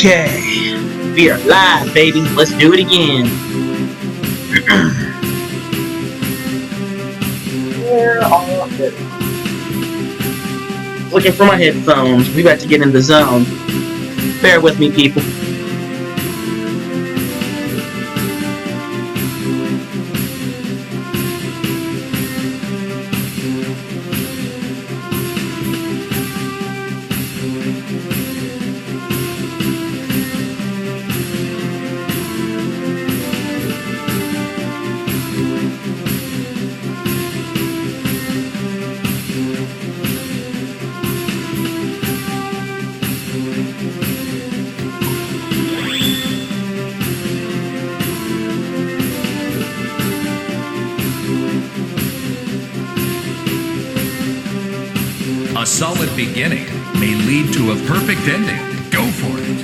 Okay, we are live, baby. Let's do it again. Where are they? Looking for my headphones. We about to get in the zone. Bear with me, people. A solid beginning may lead to a perfect ending. Go for it.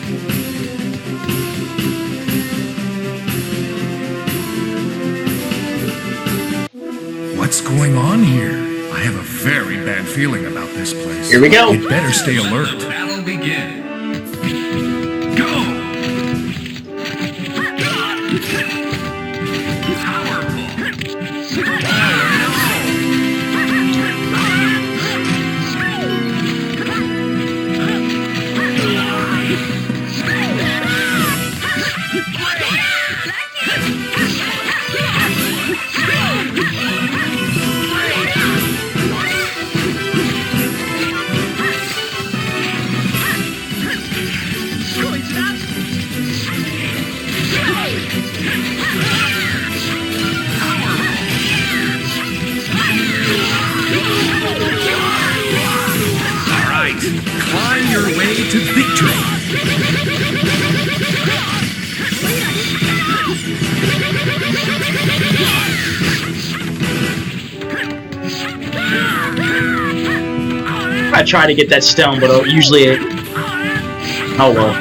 What's going on here? I have a very bad feeling about this place. Here we go. You'd better stay alert. Battle begin. Go! Climb your way to victory. I try to get that stone, but usually it... Oh well.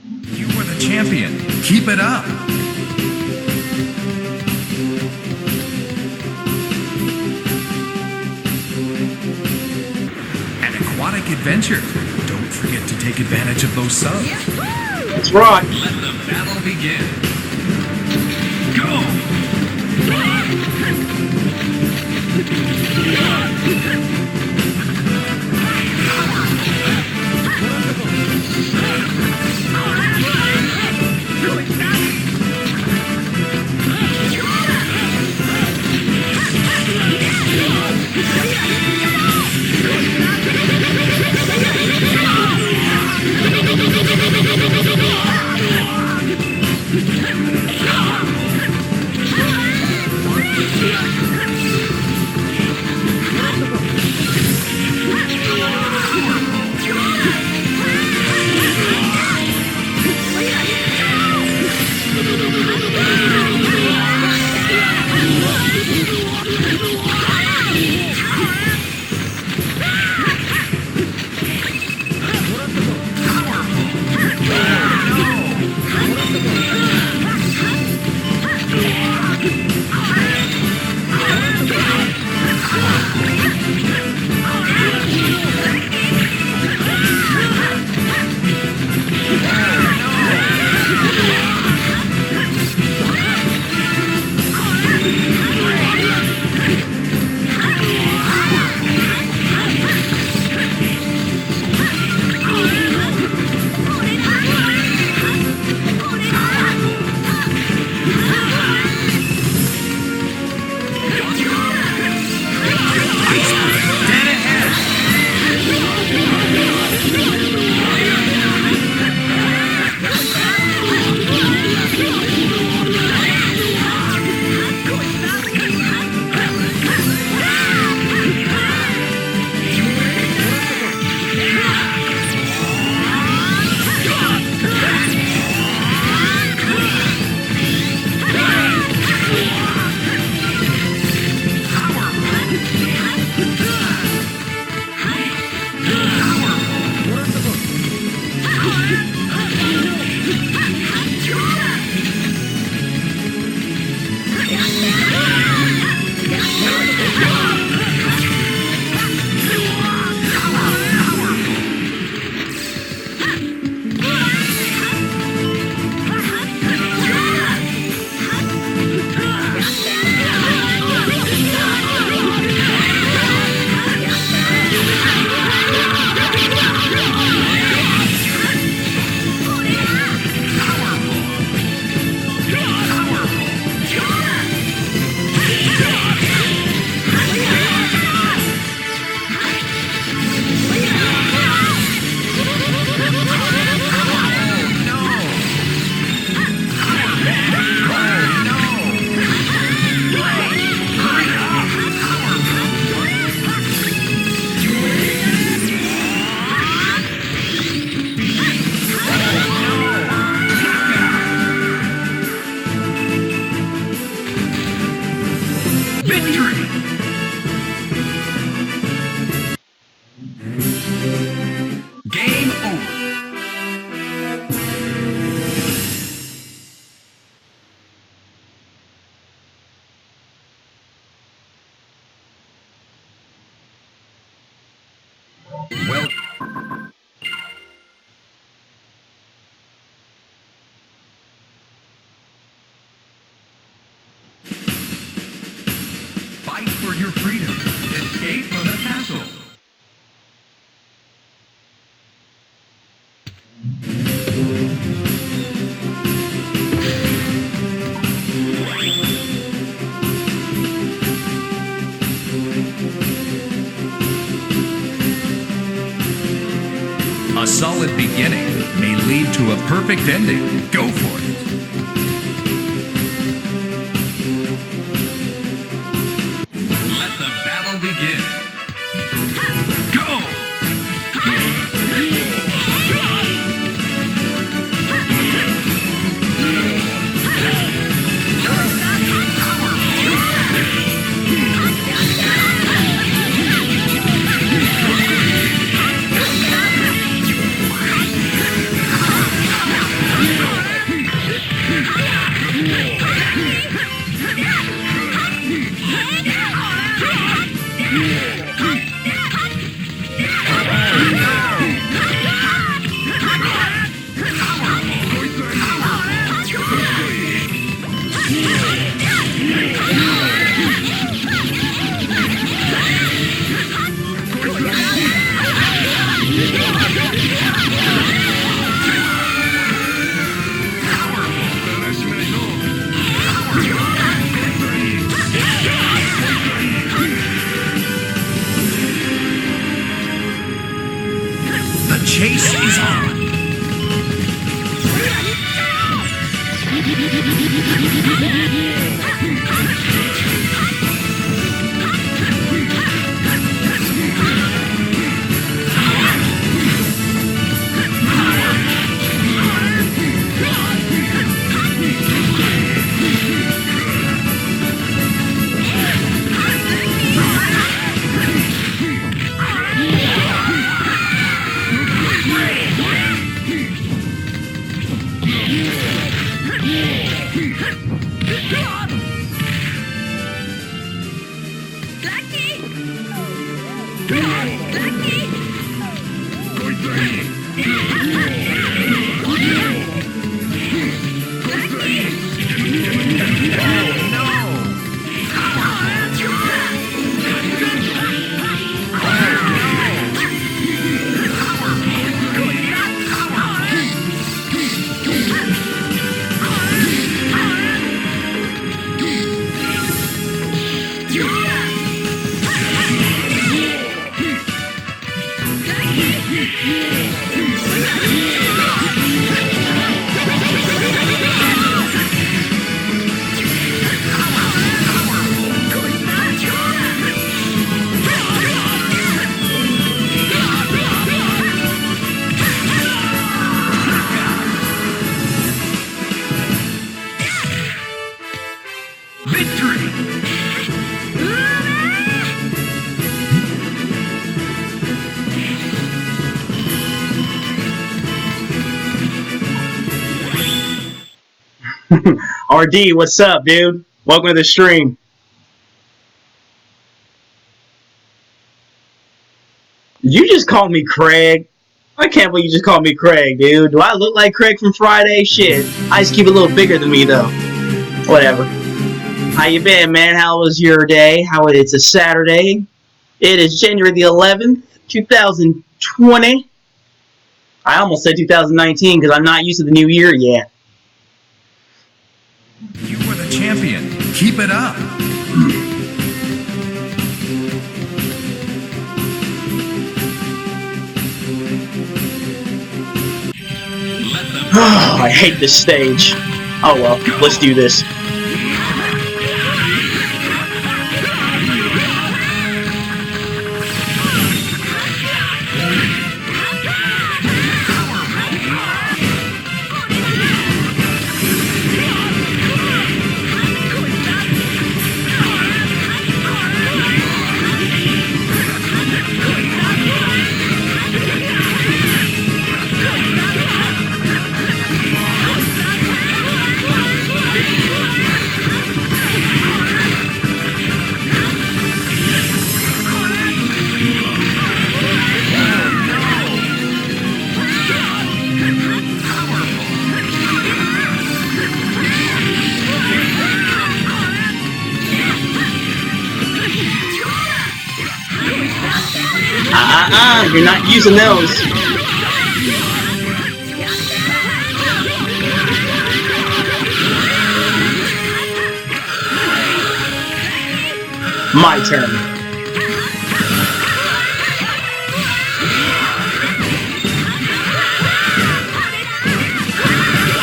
You were the champion. Keep it up. exotic adventure. Don't forget to take advantage of those subs. Let's rock. Let the battle begin. Go! Well, fight for your freedom. Escape from the castle. A solid beginning may lead to a perfect ending. Go for it. Let the battle begin. Go! chase is on. RD, what's up, dude? Welcome to the stream. You just called me Craig. I can't believe you just called me Craig, dude. Do I look like Craig from Friday? Shit. I just keep it a little bigger than me, though. Whatever. How you been, man? How was your day? It's a Saturday. It is January the 11th, 2020. I almost said 2019 because I'm not used to the new year yet. You were the champion. Keep it up. Oh, I hate this stage. Oh well, let's do this. You're not using those. My turn.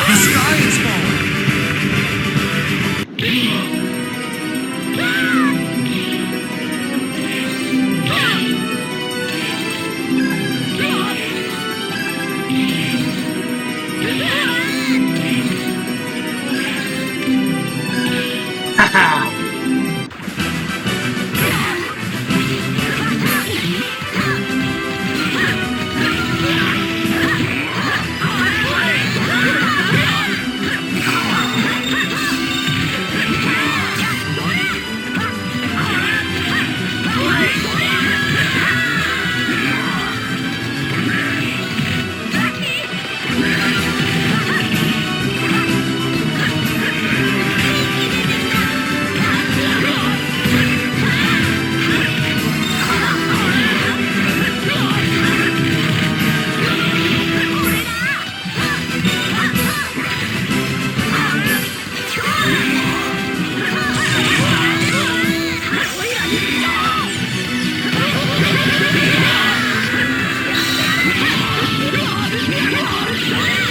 The sky is falling.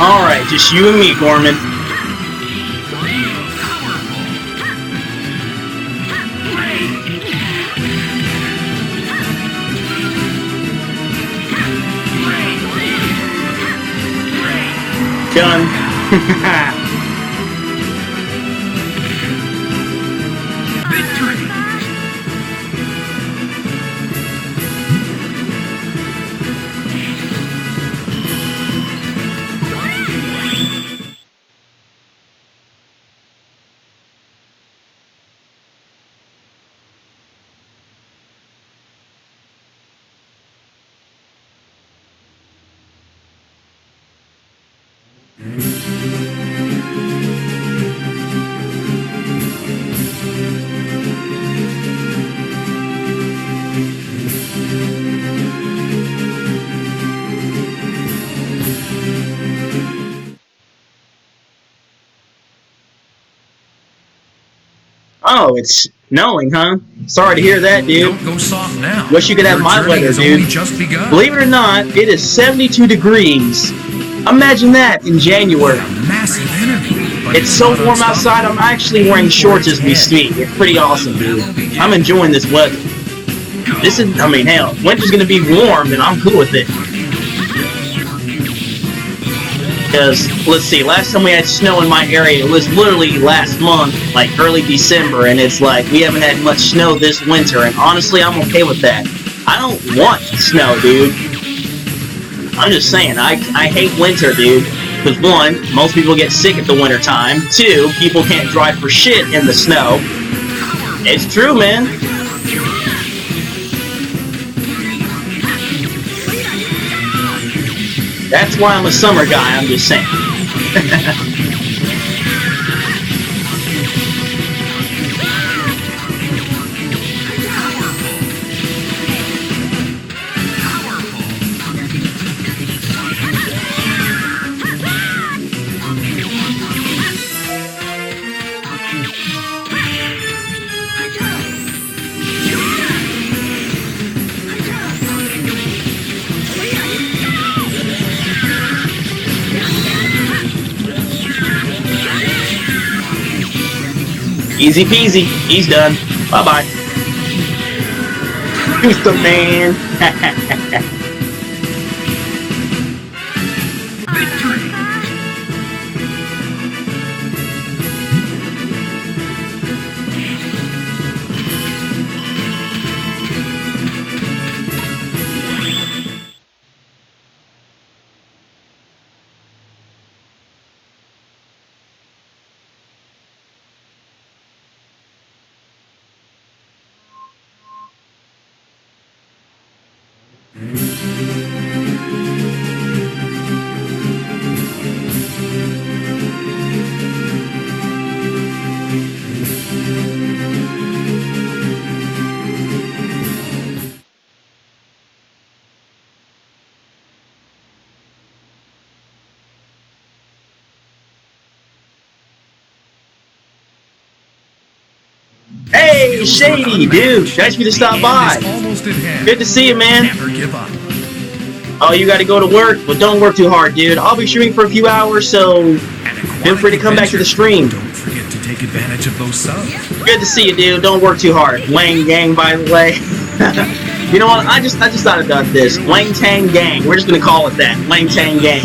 Alright, just you and me, Gorman. Done. Victory! Oh, it's snowing, huh? Sorry to hear that, dude. Don't go soft now. Wish you could have Your my journey weather, has dude. only just begun. Believe it or not, it is 72 degrees. Imagine that in January. A massive enemy, but It's so not warm outside, I'm actually wearing shorts as we speak. It's pretty awesome, dude. I'm enjoying this weather. This is, I mean, hell, winter's gonna be warm, and I'm cool with it. Because, let's see, last time we had snow in my area, it was literally last month, like early December, and it's like, we haven't had much snow this winter, and honestly, I'm okay with that. I don't want snow, dude. I'm just saying, I hate winter, dude. Because one, most people get sick at the winter time. Two, people can't drive for shit in the snow. It's true, man. That's why I'm a summer guy, I'm just saying. Easy peasy. He's done. Bye-bye. Who's the man? Victory! Hey, Shady, dude. Nice of you to stop by. Almost at hand. Good to see you, man. Never give up. Oh, you gotta go to work? But don't work too hard, dude. I'll be streaming for a few hours, so feel free to come back to the stream. Don't forget to take advantage of those subs. Good to see you, dude. Don't work too hard. Wang Gang, by the way. You know what? I just thought about this. Wang Tang Gang. We're just gonna call it that. Wang Tang Gang.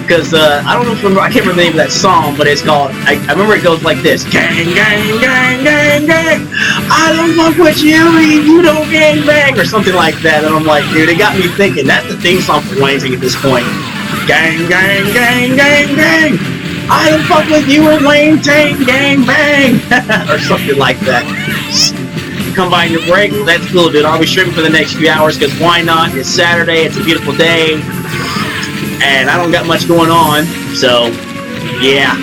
Because I don't know if I can't remember the name of that song, but it's called. I remember it goes like this: Gang, gang, gang, gang, gang. I don't fuck with you if you don't gang bang, or something like that. And I'm like, dude, it got me thinking. That's the theme song for Wang Tang at this point. Gang, gang, gang, gang, gang. I don't fuck with you and Wang Tang, gang bang, or something like that. Come by your break. That's cool, dude. I'll be streaming for the next few hours because why not? It's Saturday. It's a beautiful day. And I don't got much going on, so yeah.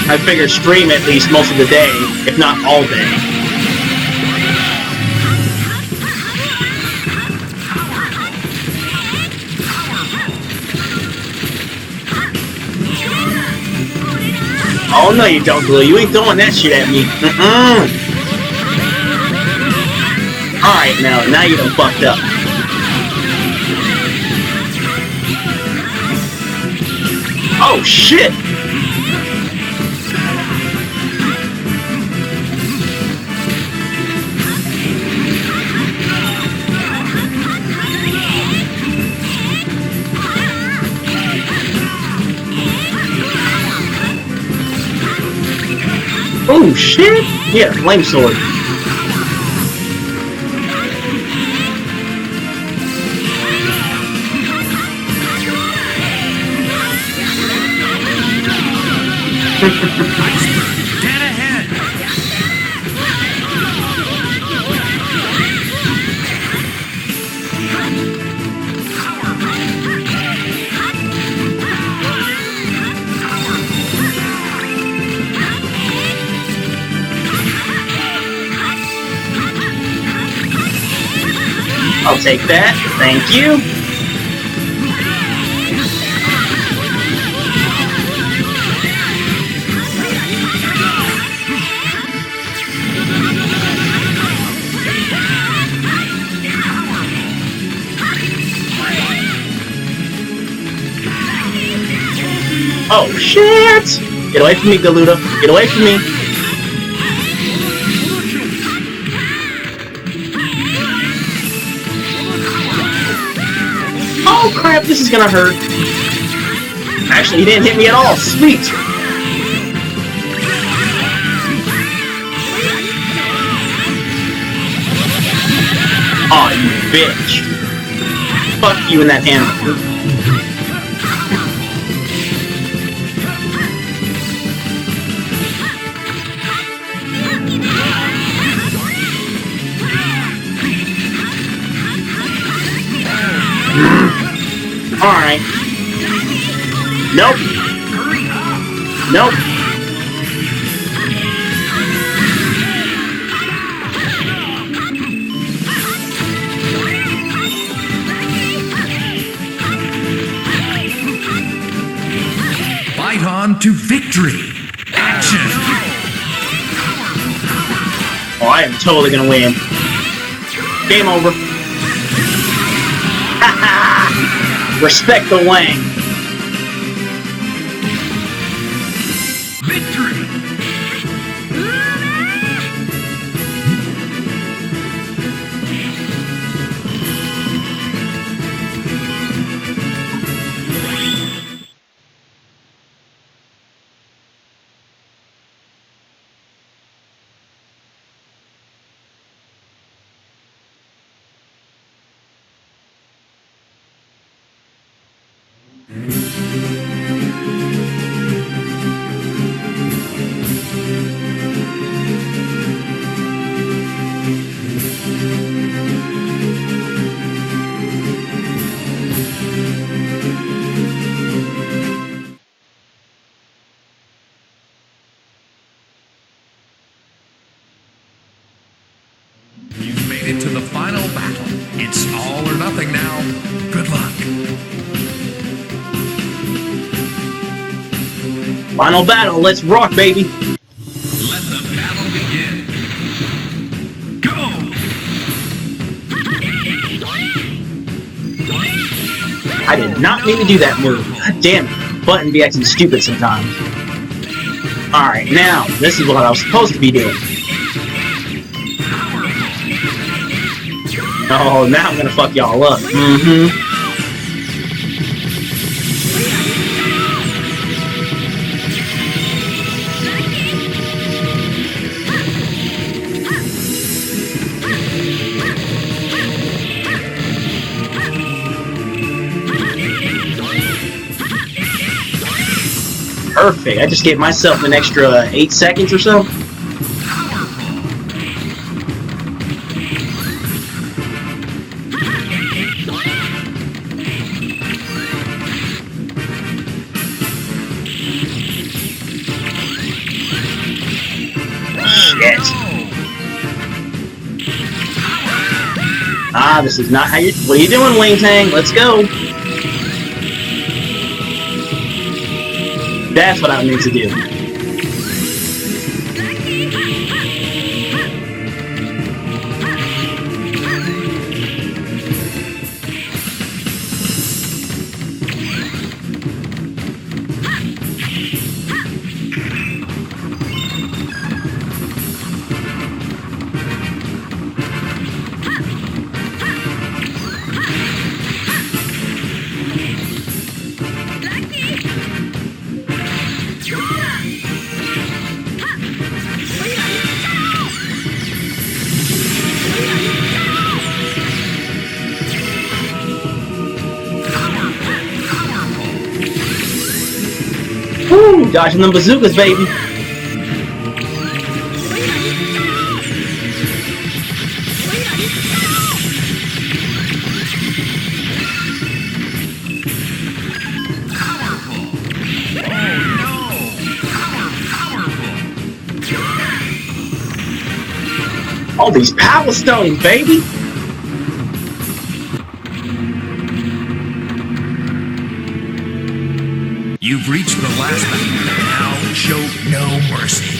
I figure stream at least most of the day, if not all day. Oh no you don't, Glue. You ain't throwing that shit at me. Alright, now you done fucked up. Oh shit! Oh shit! Yeah, flame sword. Dead ahead! I'll take that. Thank you. Oh shit! Get away from me, Galuda. Get away from me. Oh crap, this is gonna hurt. Actually, he didn't hit me at all. Sweet. Aw, you bitch. Fuck you and that animal. Alright. Nope. Nope. Fight on to victory! Action! Oh, I am totally gonna win. Game over. Respect the Wang. Victory! You've made it to the final battle. It's all or nothing now. Good luck. Final battle, let's rock, baby. Let the battle begin. Go! I did not mean to do that move. God damn it. Button be acting stupid sometimes. Alright, now, this is what I was supposed to be doing. Oh, now I'm gonna fuck y'all up. Perfect. I just gave myself an extra 8 seconds or so. Shit. Ah, this is not how you... What are you doing, Wing Tang? Let's go. That's what I need to do. Dodging them bazookas, baby. All these power stones, baby. You've reached the last battle. Now show no mercy.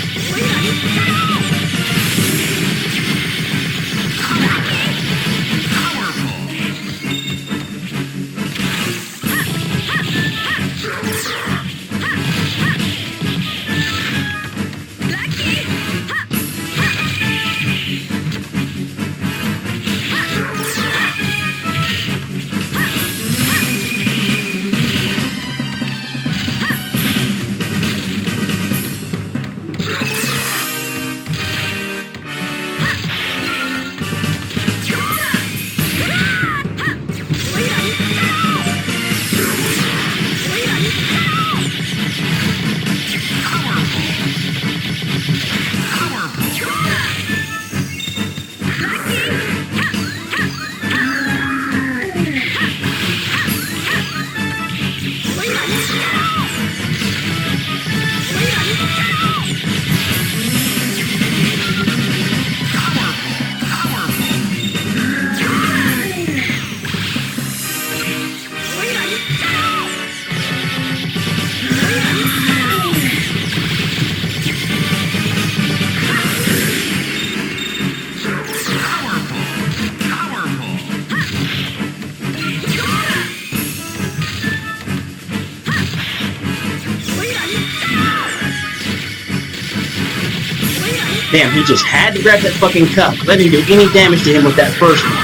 Damn, he just had to grab that fucking cup. Let him do any damage to him with that first one.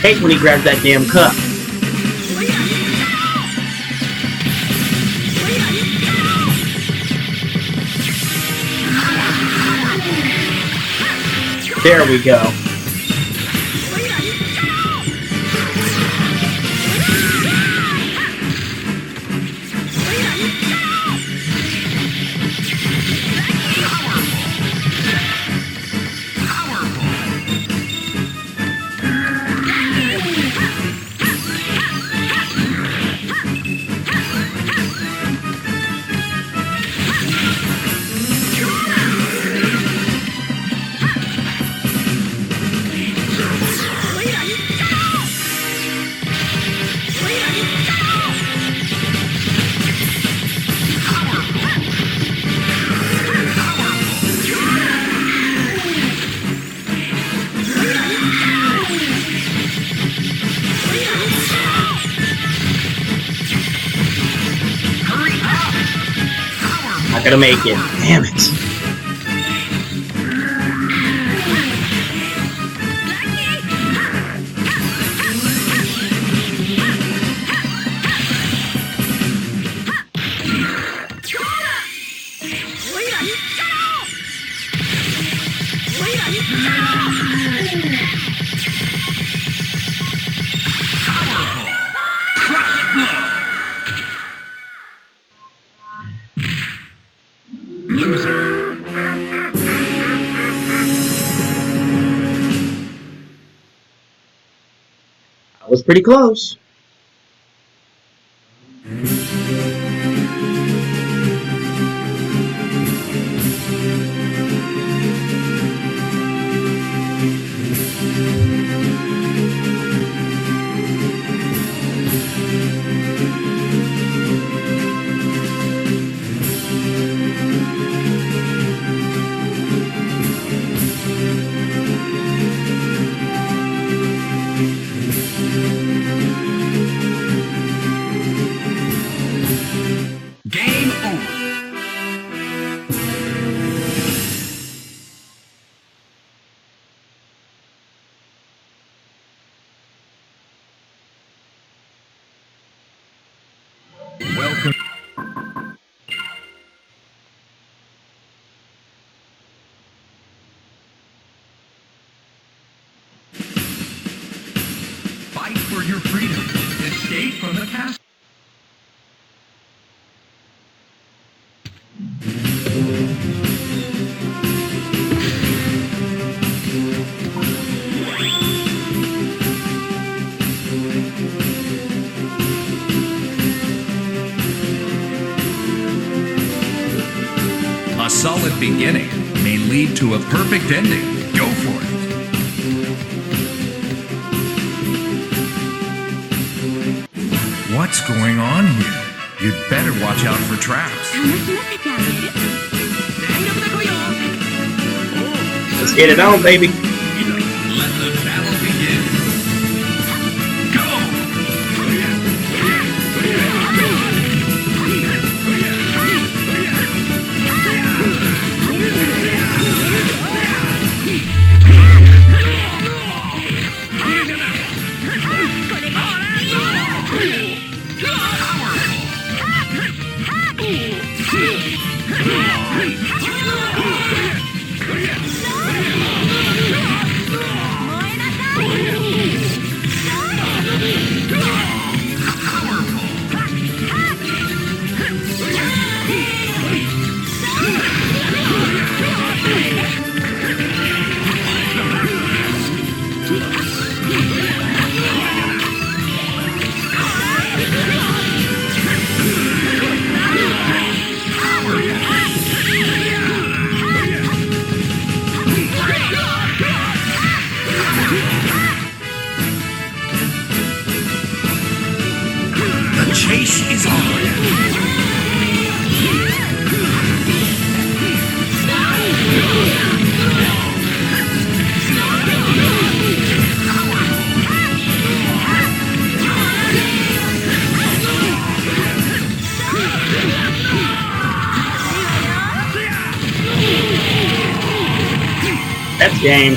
Hate when he grabs that damn cup. There we go. Not gonna make it. Damn it. That was pretty close. Game over. Welcome. Fight for your freedom. Escape from the castle. rough beginning may lead to a perfect ending. Go for it. What's going on here? You'd better watch out for traps. Let's get it on, baby. Let the battle begin. The chase is on. That's game.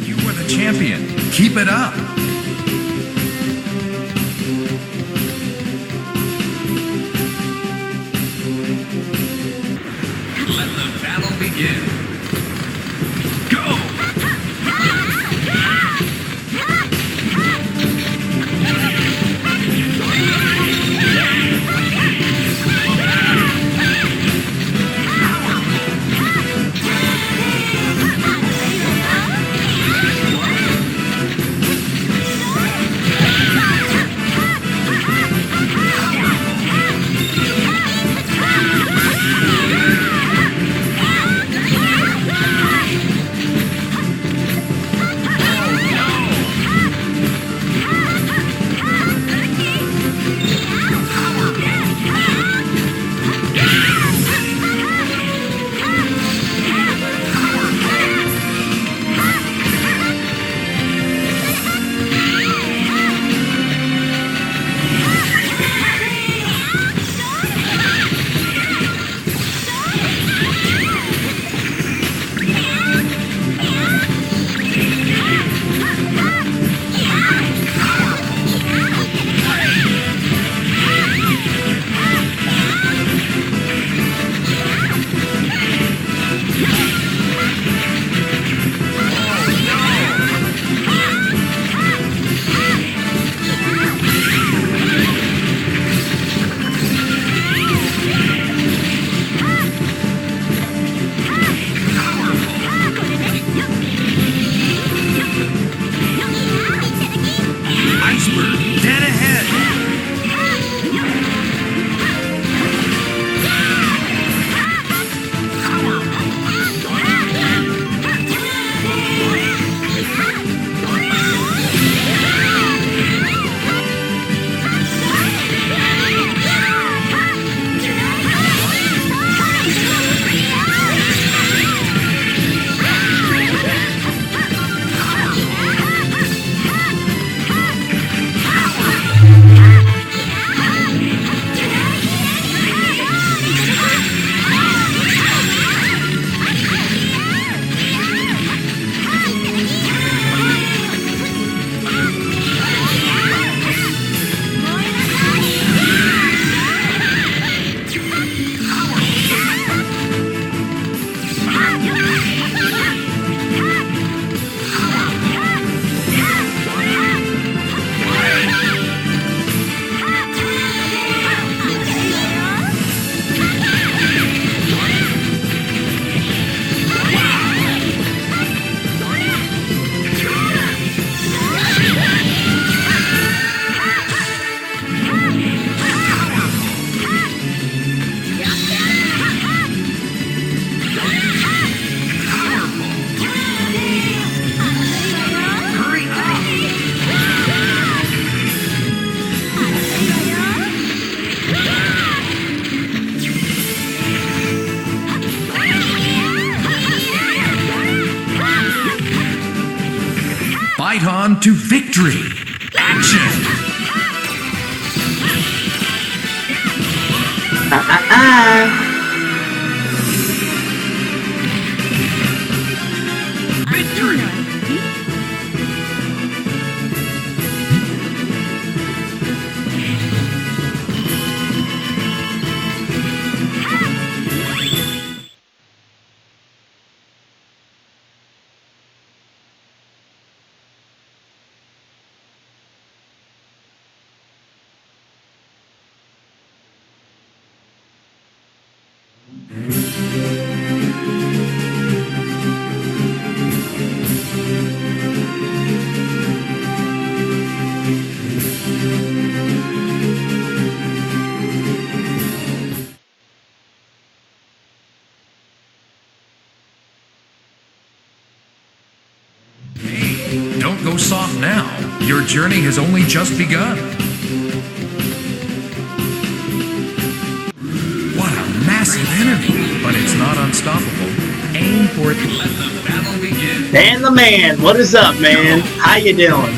You were the champion. Keep it up. Let the battle begin. Go! on to victory. Action! Victory! Don't go soft now. Your journey has only just begun. What a massive enemy, but it's not unstoppable. Aim for it. Let the battle begin. Dan the Man, what is up, man? How you doing?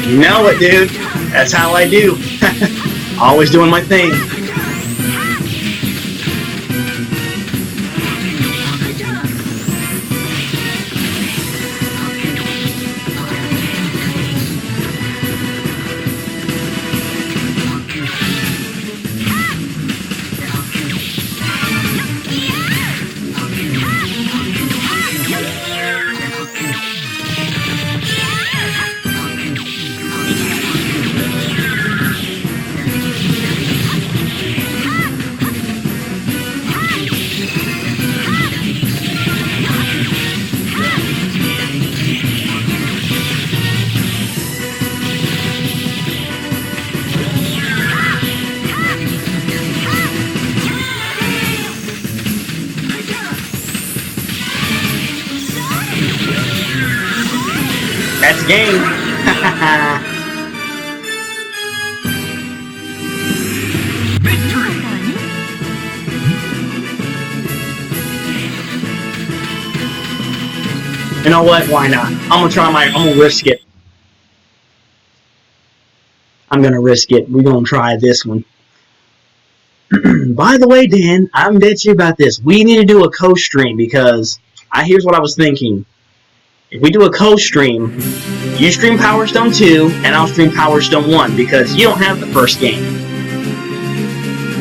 You know it, dude. That's how I do. Always doing my thing. That's game. Victory! You know what? Why not? I'm gonna risk it. I'm gonna risk it. We're gonna try this one. By the way, Dan, I'm bet you about this. We need to do a co-stream because here's what I was thinking. If we do a co-stream, you stream Power Stone 2, and I'll stream Power Stone 1, because you don't have the first game.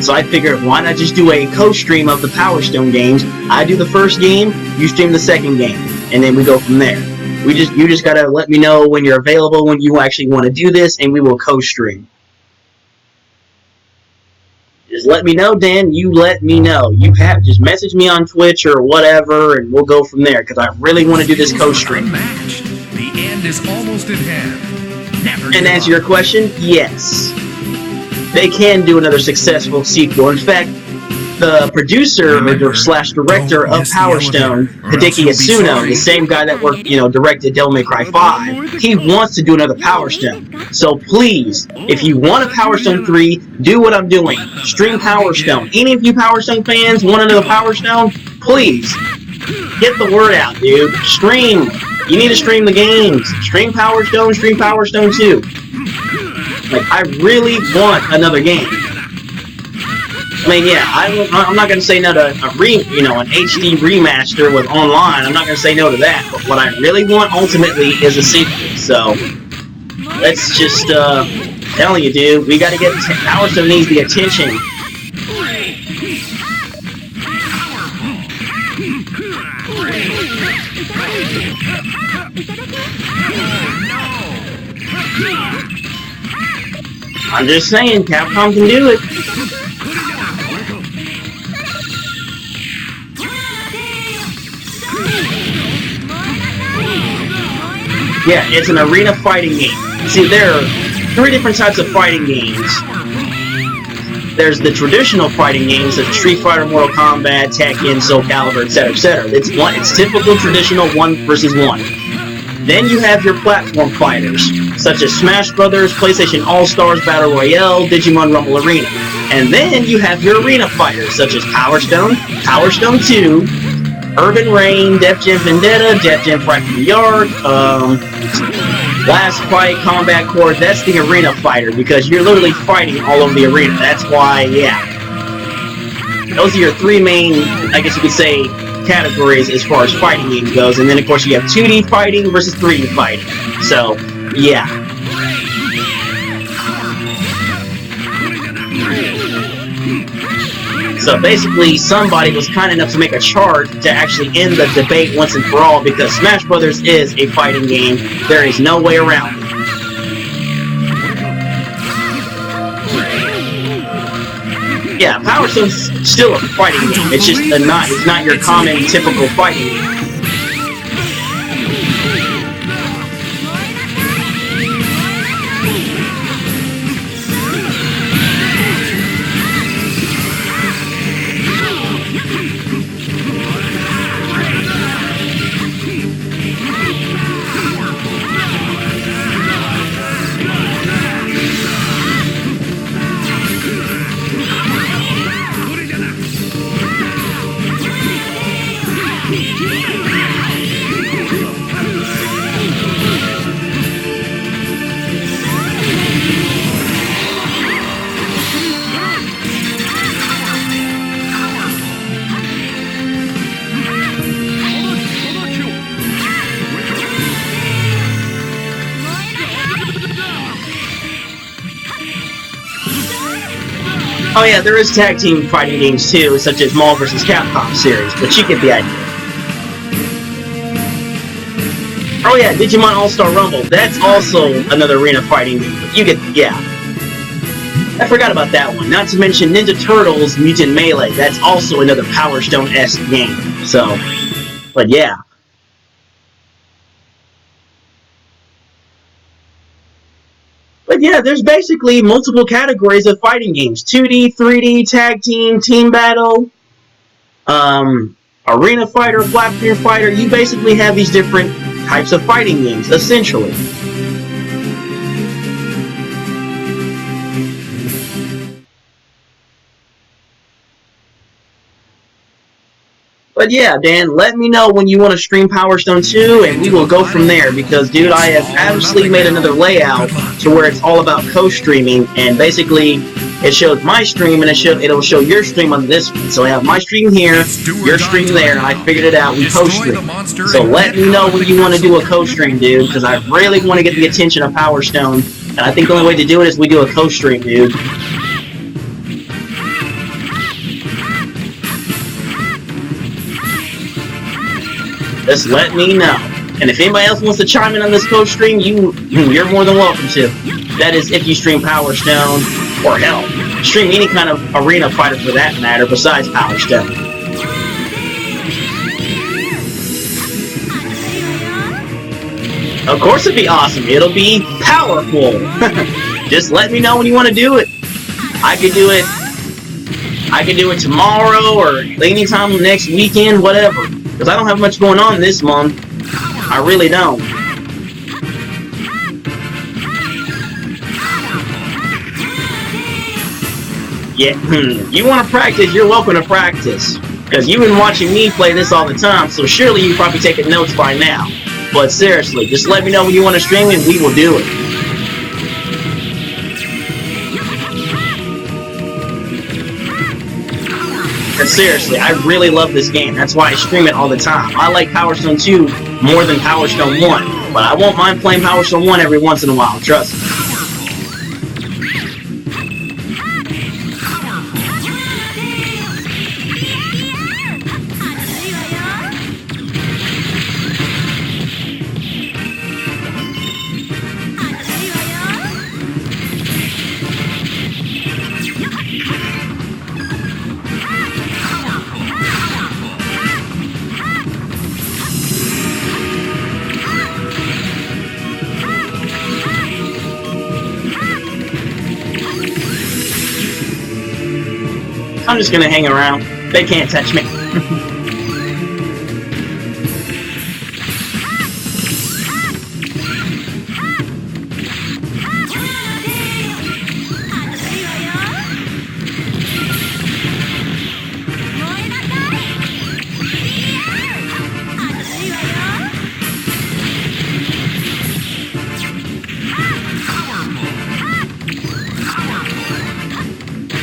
So I figured, why not just do a co-stream of the Power Stone games? I do the first game, you stream the second game, and then we go from there. You just gotta let me know when you're available, when you actually want to do this, and we will co-stream. Just let me know, Dan. You let me know. Just message me on Twitch or whatever, and we'll go from there, because I really want to do this co-stream. The end is almost at hand. Never And answer your question, yes. They can do another successful sequel. In fact, the producer slash director of Power Stone, Hideki Yasuno, the same guy that worked, directed Devil May Cry 5, he wants to do another Power Stone. So please, if you want a Power Stone 3, do what I'm doing. Stream Power Stone. Any of you Power Stone fans want another Power Stone? Please, get the word out, dude. Stream. You need to stream the games. Stream Power Stone, stream Power Stone 2. Like, I really want another game. I mean, yeah, I'm not gonna say no to an HD remaster with online. I'm not gonna say no to that. But what I really want ultimately is a sequel. So let's just telling you, dude, we gotta get Power Stone needs the attention. I'm just saying, Capcom can do it. Yeah, it's an arena fighting game. See, there are 3 different types of fighting games. There's the traditional fighting games such as Street Fighter, Mortal Kombat, Tekken, Soul Calibur, etc., etc. It's typical traditional 1 versus 1. Then you have your platform fighters, such as Smash Brothers, PlayStation All-Stars Battle Royale, Digimon Rumble Arena. And then you have your arena fighters, such as Power Stone, Power Stone 2, Urban Reign, Def Jam Vendetta, Def Jam Fight from the Yard, Last Fight, Combat Core. That's the arena fighter, because you're literally fighting all over the arena. That's why, yeah. Those are your 3 main, I guess you could say, categories as far as fighting games goes, and then of course you have 2D fighting versus 3D fighting. So, yeah. So basically, somebody was kind enough to make a chart to actually end the debate once and for all, because Smash Brothers is a fighting game. There is no way around it. Yeah, Power Stone's still a fighting game. It's just it's not your common, typical fighting game. Oh yeah, there is tag team fighting games too, such as Marvel vs. Capcom series, but you get the idea. Oh yeah, Digimon All-Star Rumble, that's also another arena fighting game, but you get, yeah. I forgot about that one. Not to mention Ninja Turtles Mutant Melee, that's also another Power Stone-esque game, so, but yeah. But yeah, there's basically multiple categories of fighting games. 2D, 3D, tag team, team battle, arena fighter, platform fighter. You basically have these different types of fighting games, essentially. But yeah, Dan, let me know when you want to stream Power Stone 2, and we will go from there, because, dude, I have absolutely made another layout to where it's all about co-streaming, and basically, it shows my stream, and it'll show your stream on this one. So I have my stream here, your stream there, and I figured it out, we co-stream. So let me know when you want to do a co-stream, dude, because I really want to get the attention of Power Stone, and I think the only way to do it is we do a co-stream, dude. Just let me know. And if anybody else wants to chime in on this coach stream, you're more than welcome to. That is if you stream Power Stone, or hell, stream any kind of arena fighter for that matter besides Power Stone. Of course it'd be awesome. It'll be powerful. Just let me know when you want to do it. I could do it tomorrow or anytime next weekend, whatever. Because I don't have much going on this month. I really don't. Yeah, you want to practice, you're welcome to practice. Because you've been watching me play this all the time, so surely you've probably taken notes by now. But seriously, just let me know when you want to stream and we will do it. But seriously, I really love this game. That's why I stream it all the time. I like Power Stone 2 more than Power Stone 1. But I won't mind playing Power Stone 1 every once in a while, trust me. I'm just gonna hang around. They can't touch me.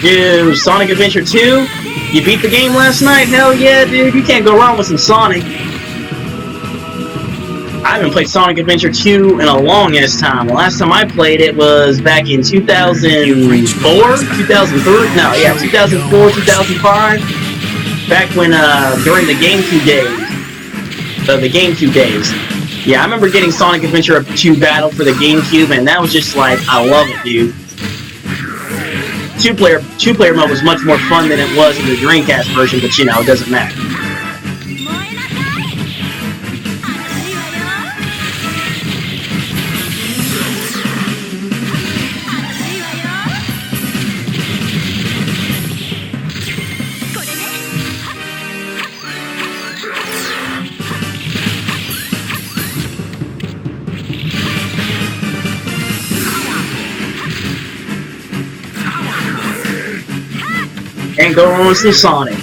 Dude, Sonic Adventure 2? You beat the game last night? Hell yeah, dude. You can't go wrong with some Sonic. I haven't played Sonic Adventure 2 in a long-ass time. The last time I played it was back in 2004? 2003? No, yeah, 2004, 2005. Back when, during the GameCube days. The GameCube days. Yeah, I remember getting Sonic Adventure 2 Battle for the GameCube, and that was just like, I love it, dude. Two-player mode was much more fun than it was in the Dreamcast version, but you know, it doesn't matter. And go on to Sonic.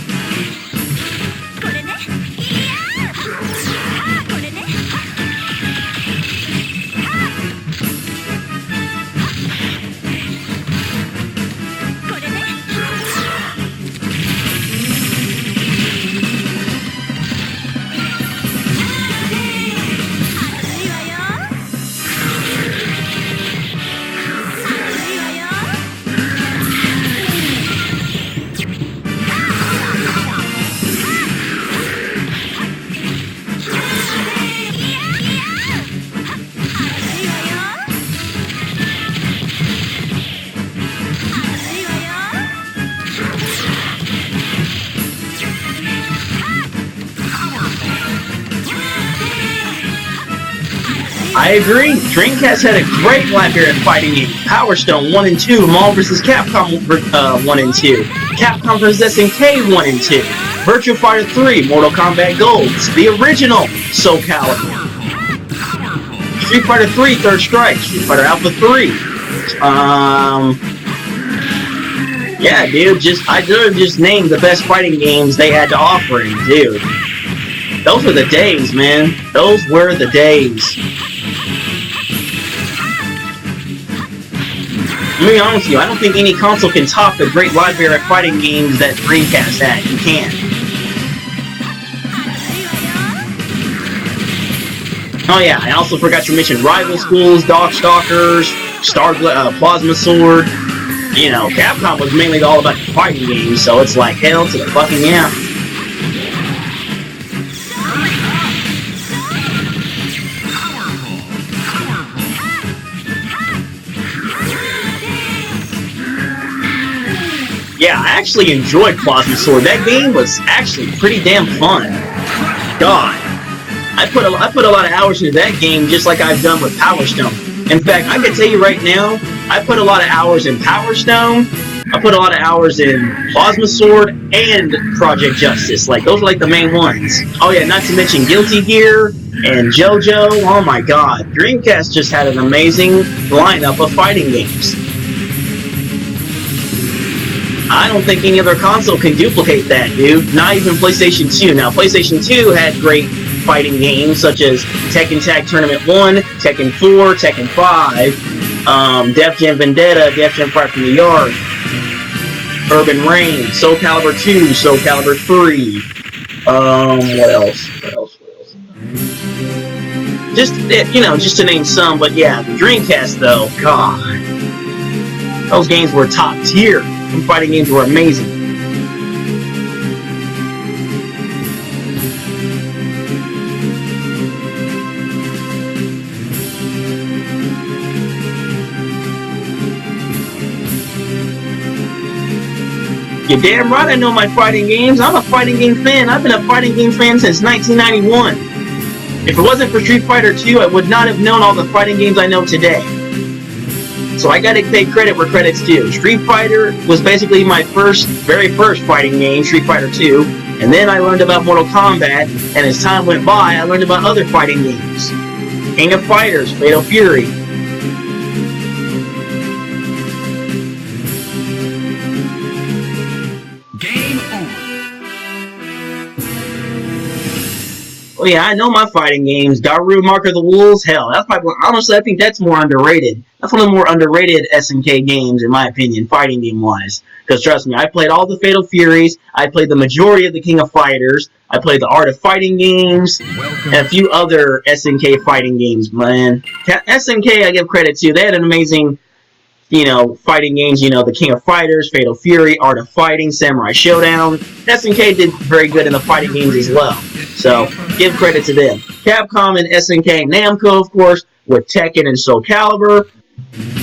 I agree. Dreamcast had a great library of fighting games. Power Stone 1 and 2, Marvel vs. Capcom 1 and 2, Capcom vs. SNK 1 and 2, Virtua Fighter 3, Mortal Kombat Gold, the original Soul Calibur, Street Fighter 3, Third Strike, Street Fighter Alpha 3. Yeah, dude, I just named the best fighting games they had to offer, and dude, those were the days, man. Those were the days. To be honest with you, I don't think any console can top the great library of fighting games that Dreamcast had. You can't. Oh yeah, I also forgot to mention Rival Schools, Darkstalkers, Plasma Sword. You know, Capcom was mainly all about the fighting games, so it's like, hell to the fucking yeah. Yeah, I actually enjoyed Plasma Sword. That game was actually pretty damn fun. God. I put a lot of hours into that game just like I've done with Power Stone. In fact, I can tell you right now, I put a lot of hours in Power Stone, I put a lot of hours in Plasma Sword, and Project Justice. Like, those are like the main ones. Oh yeah, not to mention Guilty Gear and JoJo. Oh my god. Dreamcast just had an amazing lineup of fighting games. I don't think any other console can duplicate that, dude. Not even PlayStation 2. Now, PlayStation 2 had great fighting games such as Tekken Tag Tournament 1, Tekken 4, Tekken 5, Def Jam Vendetta, Def Jam Fight from the Yard. Urban Reign, Soul Calibur 2, Soul Calibur 3. What else? Just, you know, just to name some, but yeah, the Dreamcast though, God. Those games were top tier. Them fighting games were amazing. You're damn right I know my fighting games. I'm a fighting game fan. I've been a fighting game fan since 1991. If it wasn't for Street Fighter 2, I would not have known all the fighting games I know today. So I gotta take credit where credit's due. Street Fighter was basically my very first fighting game, Street Fighter 2, and then I learned about Mortal Kombat, and as time went by, I learned about other fighting games. King of Fighters, Fatal Fury. Oh yeah, I know my fighting games. Daru, Mark of the Wolves, hell, that's honestly, I think that's more underrated. That's one of the more underrated SNK games, in my opinion, fighting game-wise. Because trust me, I played all the Fatal Furies, I played the majority of the King of Fighters, I played the Art of Fighting games, and a few other SNK fighting games, man. SNK, I give credit to, they had an amazing, you know, fighting games, you know, the King of Fighters, Fatal Fury, Art of Fighting, Samurai Showdown. SNK did very good in the fighting games as well. So, give credit to them. Capcom and SNK, Namco, of course, with Tekken and Soul Calibur.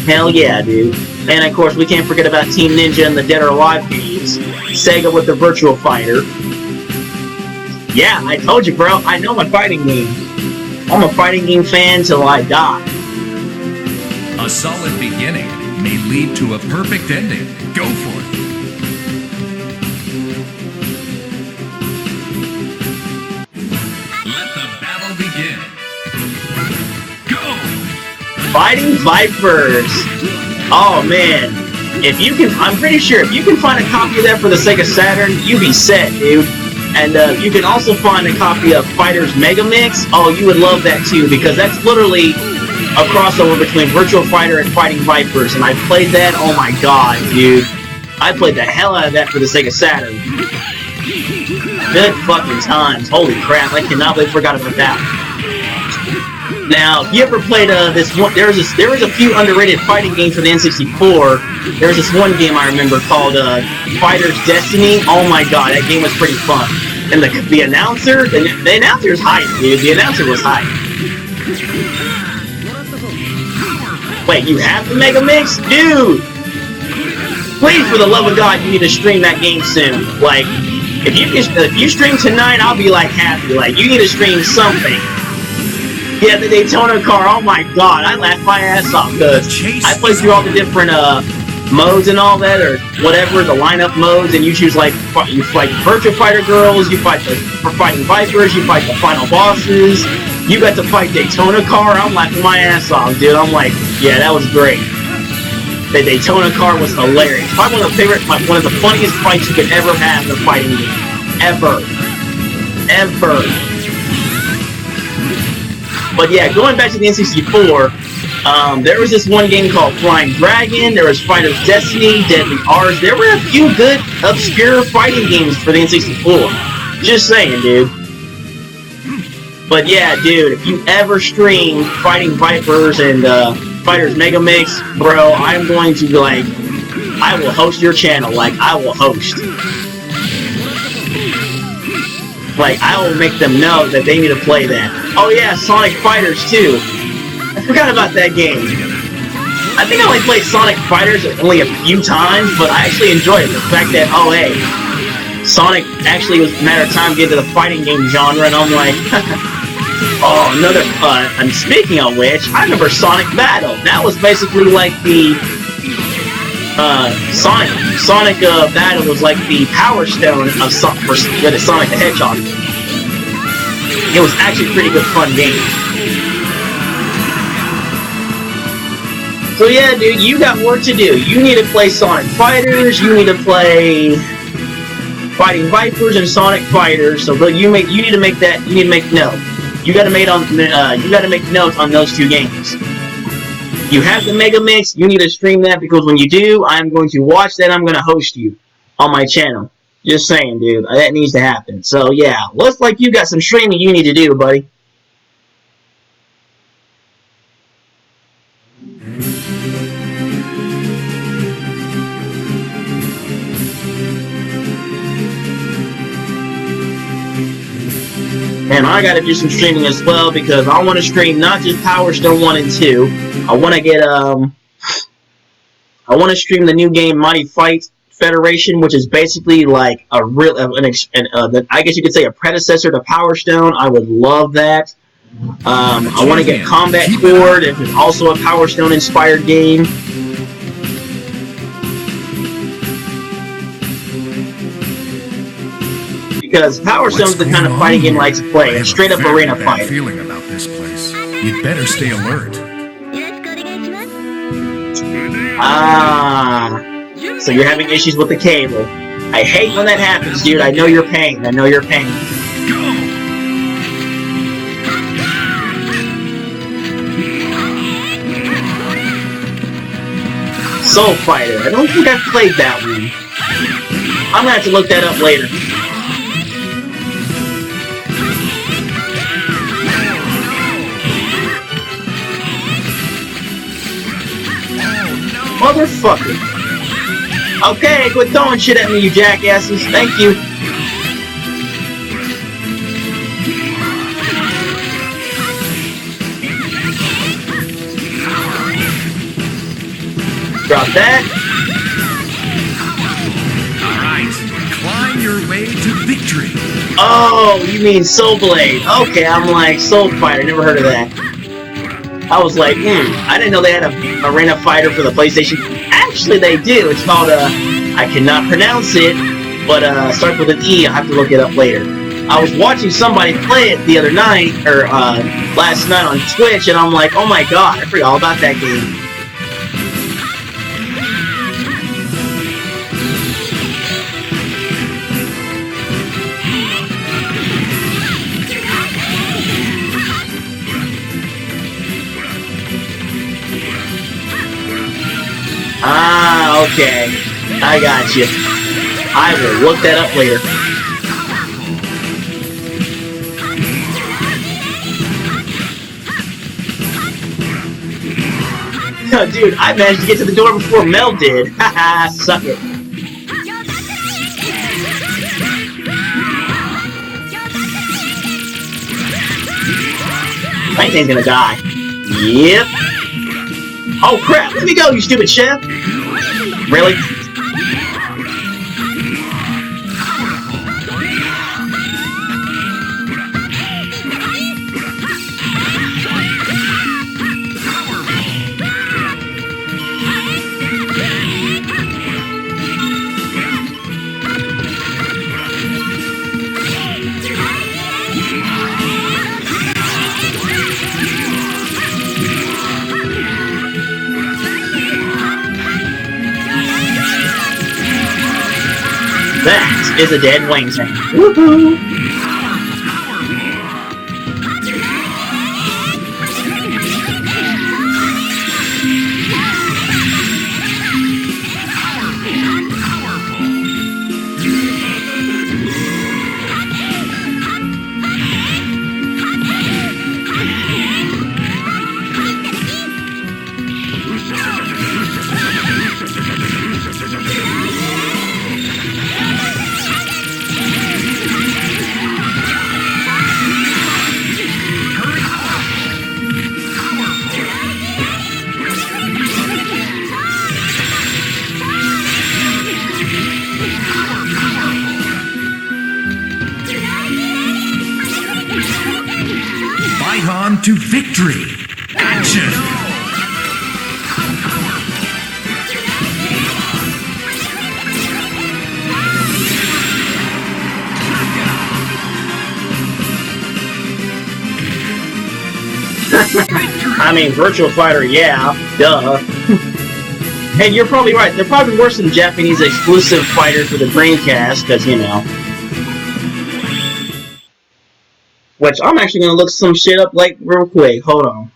Hell yeah, dude. And, of course, we can't forget about Team Ninja and the Dead or Alive games. Sega with the Virtua Fighter. Yeah, I told you, bro. I know my fighting games. I'm a fighting game fan till I die. A solid beginning may lead to a perfect ending. Go for it. Let the battle begin. Go! Fighting Vipers. Oh man, if you can, I'm pretty sure if you can find a copy of that for the Sega Saturn, you be set, dude. And you can also find a copy of Fighters Mega Mix. Oh, you would love that too, because that's literally a crossover between Virtua Fighter and Fighting Vipers, and I played that. Oh my god, dude! I played the hell out of that for the Sega Saturn. Good fucking times! Holy crap! I cannot believe I forgot about that. Now, if you ever played this one, there was a few underrated fighting games for the N64. There was this one game I remember called Fighter's Destiny. Oh my god, that game was pretty fun. And the announcer was hype, dude. The announcer was hype. Wait, you have the Mega Mix? Dude! Please, for the love of God, you need to stream that game soon. Like, if you stream tonight, I'll be, like, happy. Like, you need to stream something. Yeah, the Daytona car, oh my god, I laughed my ass off, because I played through all the different, modes and all that, or whatever, the lineup modes, and you choose, like, you fight Virtua Fighter girls, you fight for Fighting Vipers, you fight the final bosses. You got to fight Daytona car, I'm laughing my ass off, dude. I'm like, yeah, that was great. The Daytona car was hilarious. Probably one of the funniest fights you could ever have in a fighting game. Ever. But yeah, going back to the N64, there was this one game called Flying Dragon, there was Fighter's Destiny, Deadly Ars. There were a few good, obscure fighting games for the N64. Just saying, dude. But yeah, dude, if you ever stream Fighting Vipers and Fighters Mega Mix, bro, I'm going to be like, I will host your channel. Like, I will host. Like, I will make them know that they need to play that. Oh yeah, Sonic Fighters too. I forgot about that game. I think I only played Sonic Fighters only a few times, but I actually enjoyed it. The fact that, oh hey, Sonic actually was a matter of time to get to the fighting game genre, and I'm like, oh, another, and speaking of which, I remember Sonic Battle. That was basically like the, Sonic Battle was like the Power Stone of Sonic the Hedgehog. It was actually a pretty good fun game. So yeah, dude, you got work to do. You need to play Sonic Fighters, you need to play Fighting Vipers and Sonic Fighters, so you need to make note. You gotta make notes on those two games. You have the Mega Mix, you need to stream that, because when you do, I'm going to watch that, I'm going to host you. on my channel. Just saying, dude. That needs to happen. So, yeah. Looks like you got some streaming you need to do, buddy. And I gotta do some streaming as well because I want to stream not just Power Stone 1 and 2. I want to get, I want to stream the new game Mighty Fight Federation, which is basically like a real, I guess you could say a predecessor to Power Stone. I would love that. I want to get Combat Cord, if it's also a Power Stone inspired game. Because Power Stone's the kind of fighting game I like to play, a straight up arena fight. Feeling about this place. You'd better stay alert. So you're having issues with the cable. I hate when that happens, dude. I know your pain. I know your pain. Soul Fighter. I don't think I've played that one. I'm gonna have to look that up later. Motherfucker. Okay, quit throwing shit at me, you jackasses. Thank you. Drop that. Alright, climb your way to victory. Oh, you mean Soul Blade. Okay, I'm like, Soul Fighter. Never heard of that. I was like, I didn't know they had a arena fighter for the PlayStation. Actually, they do. It's called, I cannot pronounce it, but starts with an E. I'll have to look it up later. I was watching somebody play it the other night, or last night on Twitch, and I'm like, oh my god, I forgot all about that game. Ah, okay. I got you. I will look that up later. Dude, I managed to get to the door before Mel did. Haha, suck it. My thing's gonna die. Yep. Oh crap, let me go, you stupid chef! Really? That is a dead wing tank. Woohoo! Fight on to victory. Action! I mean, Virtual Fighter, yeah, duh. And you're probably right. They're probably worse than Japanese exclusive fighter for the Dreamcast, because, you know. Which, I'm actually going to look some shit up, like, real quick. Hold on.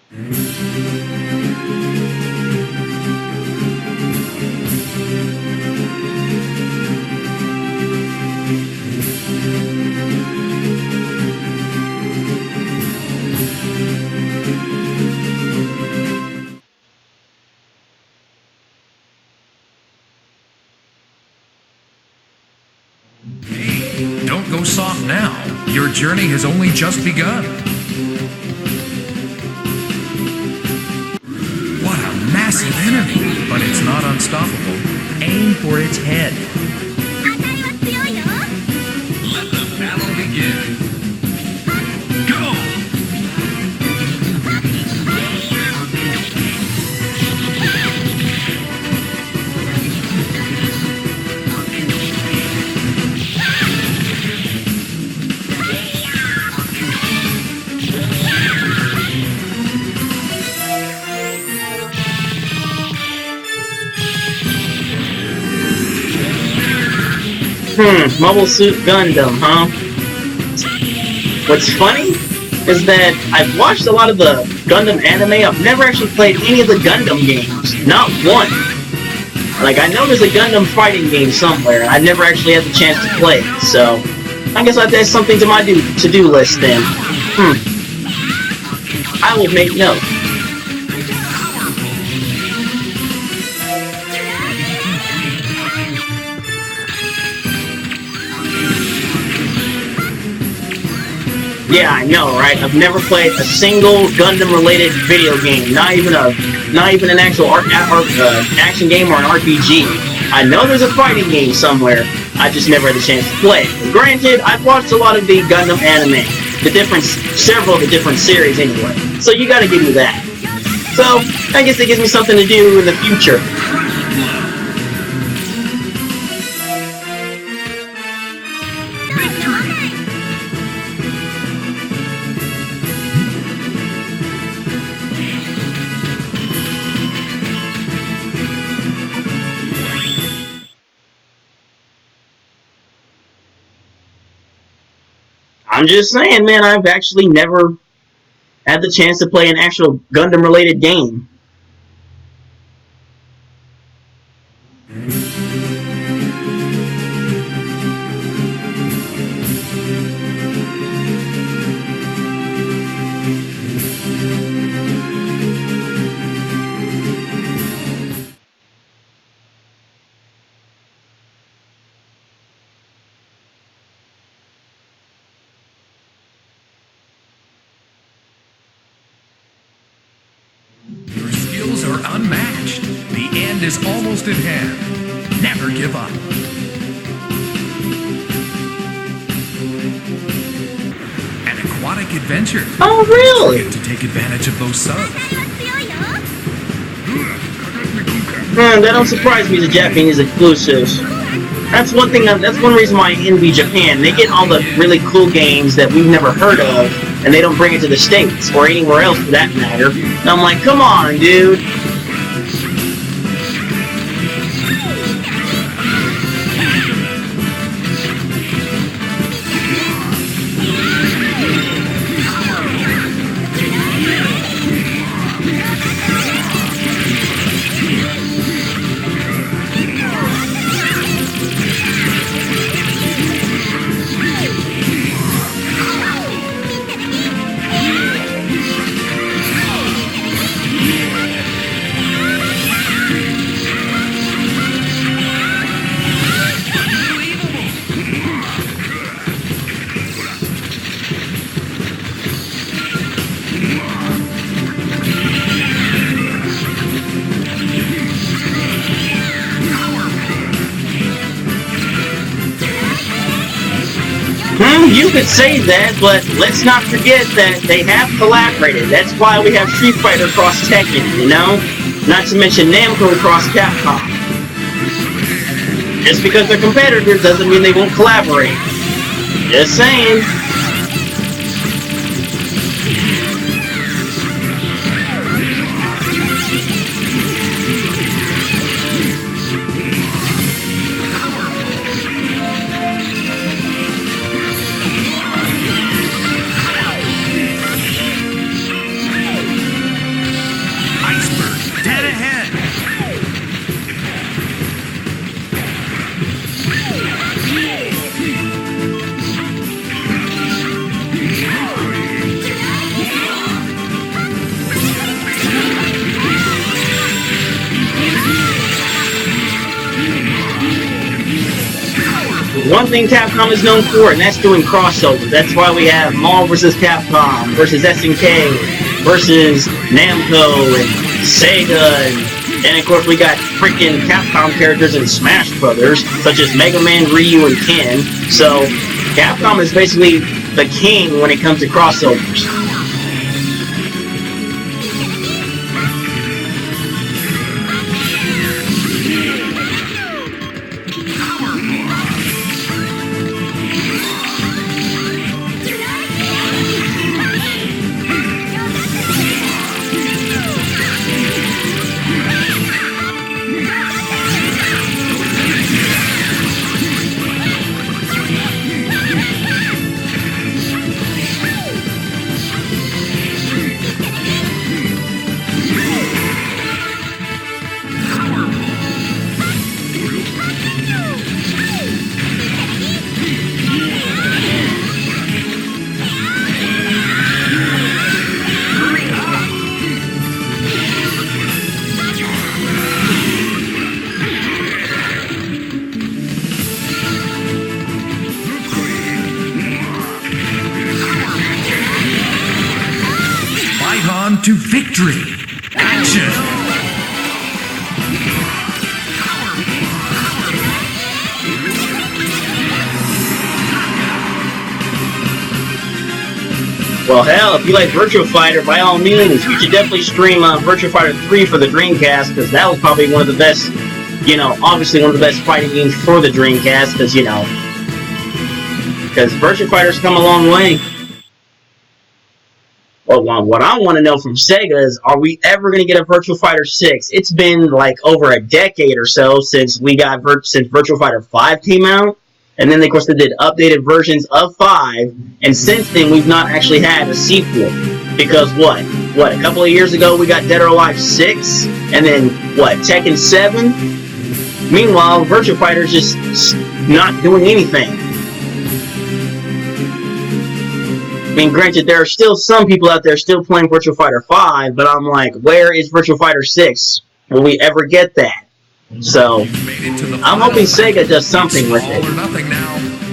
Don't go soft now. Your journey has only just begun. What a massive enemy! But it's not unstoppable. Aim for its head. Let the battle begin. Go! Mobile Suit Gundam, huh? What's funny is that I've watched a lot of the Gundam anime. I've never actually played any of the Gundam games. Not one. Like, I know there's a Gundam fighting game somewhere. I never actually had the chance to play it, so I guess I'll add something to my to-do list then. I will make note. Yeah, I know, right? I've never played a single Gundam-related video game. Not even an actual action game or an RPG. I know there's a fighting game somewhere. I just never had the chance to play it. Granted, I've watched a lot of the Gundam anime, several of the different series anyway. So you gotta give me that. So I guess it gives me something to do in the future. I'm just saying, man, I've actually never had the chance to play an actual Gundam-related game. Are unmatched. The end is almost at hand. Never give up. An aquatic adventure. Oh, really? Get to take advantage of those subs. Man, that don't surprise me, the Japanese exclusives. That's one thing. That's one reason why I envy Japan. They get all the really cool games that we've never heard of, and they don't bring it to the States or anywhere else for that matter. And I'm like, come on, dude. You could say that, but let's not forget that they have collaborated. That's why we have Street Fighter cross Tekken, you know? Not to mention Namco cross Capcom. Just because they're competitors doesn't mean they won't collaborate. Just saying. One thing Capcom is known for, and that's doing crossovers. That's why we have Marvel vs. Capcom versus SNK versus Namco and Sega, and of course we got freaking Capcom characters in Smash Brothers, such as Mega Man, Ryu, and Ken. So Capcom is basically the king when it comes to crossovers. To victory! Action! Well, hell, if you like Virtua Fighter, by all means, you should definitely stream Virtua Fighter 3 for the Dreamcast, because that was probably one of the best, obviously one of the best fighting games for the Dreamcast, because Virtua Fighter's come a long way. Well, what I want to know from Sega is, are we ever going to get a Virtua Fighter 6? It's been like over a decade or so since since Virtua Fighter 5 came out, and then of course they did updated versions of 5, and since then we've not actually had a sequel. Because what? A couple of years ago we got Dead or Alive 6, and then Tekken 7? Meanwhile, Virtua Fighter's just not doing anything. I mean, granted, there are still some people out there still playing Virtua Fighter 5, but I'm like, where is Virtua Fighter 6? Will we ever get that? So, I'm hoping Sega does something with it.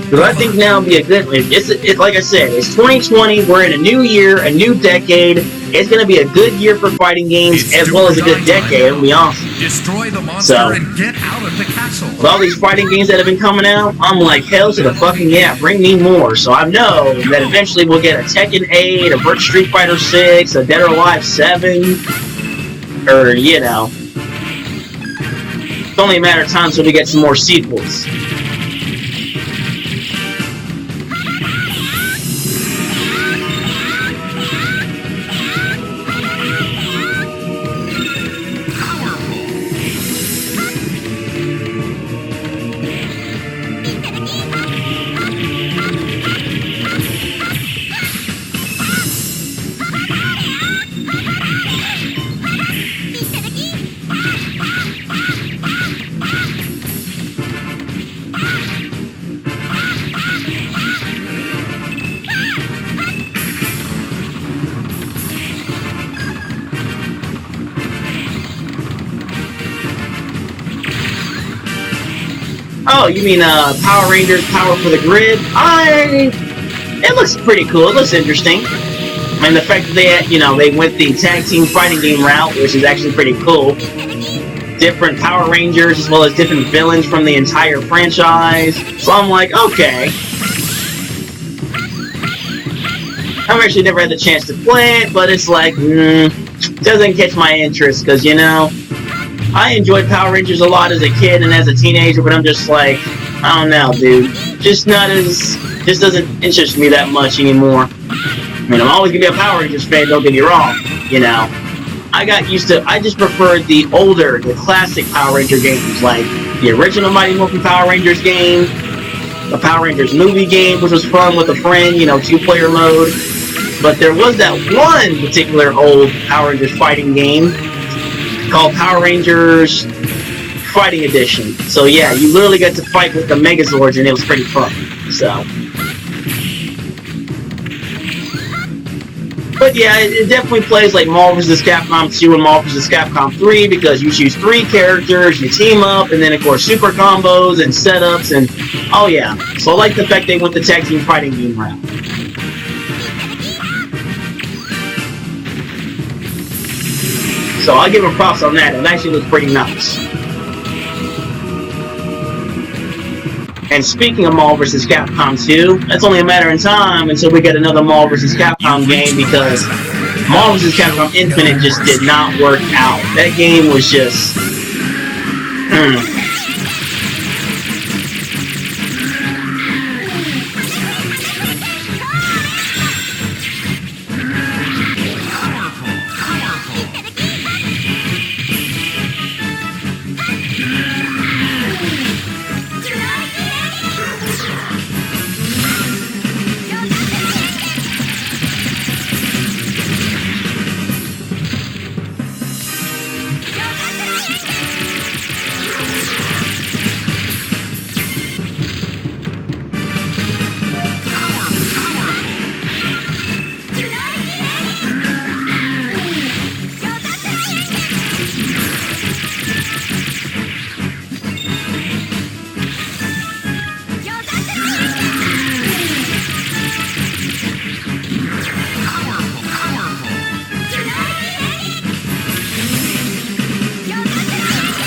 Because I think now would be a good... It's like I said, it's 2020, we're in a new year, a new decade. It's going to be a good year for fighting games, as well as a good decade. It'll be awesome. Destroy the monster and get out of the castle. With all these fighting games that have been coming out, I'm like, hell to the fucking yeah, bring me more. So I know that eventually we'll get a Tekken 8, a Virtua Street Fighter 6, a Dead or Alive 7, or, it's only a matter of time until we get some more sequels. Oh, you mean Power Rangers Power for the Grid? It looks pretty cool. It looks interesting. And the fact that they went the tag team fighting game route, which is actually pretty cool. Different Power Rangers as well as different villains from the entire franchise. So I'm like, okay. I've actually never had the chance to play it, but it's like, doesn't catch my interest, because, I enjoyed Power Rangers a lot as a kid and as a teenager, but I'm just like, I don't know, dude. Just doesn't interest me that much anymore. I mean, I'm always gonna be a Power Rangers fan, don't get me wrong, I just preferred the classic Power Ranger games, like the original Mighty Morphin Power Rangers game, the Power Rangers movie game, which was fun with a friend, 2-player mode. But there was that one particular old Power Rangers fighting game called Power Rangers Fighting Edition. So yeah, you literally got to fight with the Megazords, and it was pretty fun. So But yeah, it definitely plays like Marvel vs. Capcom 2 and Marvel vs. Capcom 3 because you choose 3 characters, you team up, and then of course super combos and setups, and oh yeah. So I like the fact they went the tag team fighting game route. So I'll give them props on that. It actually looks pretty nice. And speaking of Marvel vs. Capcom 2, that's only a matter of time until we get another Marvel vs. Capcom game because Marvel vs. Capcom Infinite just did not work out. That game was just...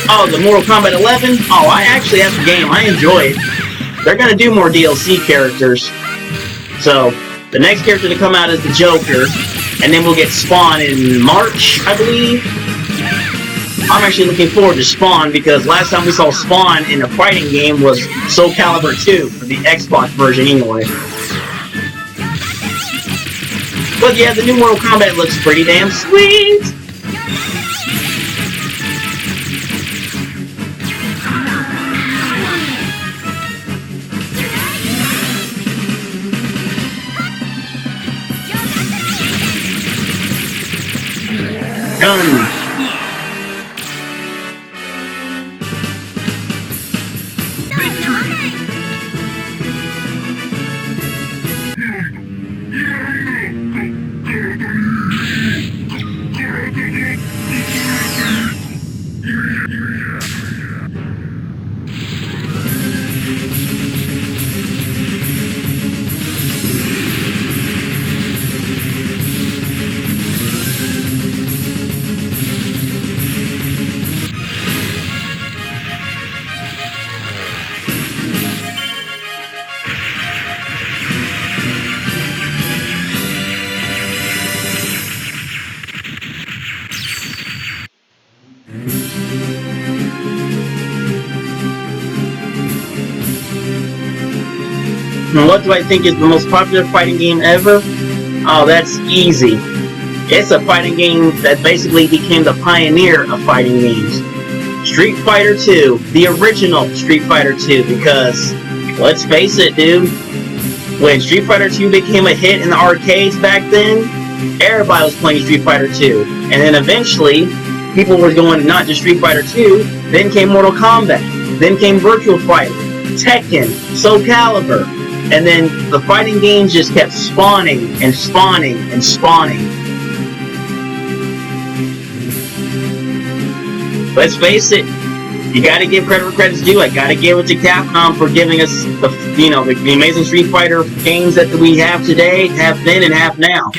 Oh, the Mortal Kombat 11? Oh, I actually have the game. I enjoy it. They're gonna do more DLC characters. So, the next character to come out is the Joker, and then we'll get Spawn in March, I believe. I'm actually looking forward to Spawn because last time we saw Spawn in a fighting game was Soul Calibur 2, for the Xbox version anyway. But yeah, the new Mortal Kombat looks pretty damn sweet! Done. And what do I think is the most popular fighting game ever? Oh, that's easy. It's a fighting game that basically became the pioneer of fighting games. Street Fighter 2, the original Street Fighter 2, because, let's face it, dude, when Street Fighter 2 became a hit in the arcades back then, everybody was playing Street Fighter 2. And then eventually, people were going not just Street Fighter 2, then came Mortal Kombat, then came Virtua Fighter, Tekken, Soul Calibur, and then the fighting games just kept spawning and spawning and spawning. Let's face it, you gotta give credit where credit's due. I gotta give it to Capcom for giving us the, you know, the amazing Street Fighter games that we have today, have then, and have now.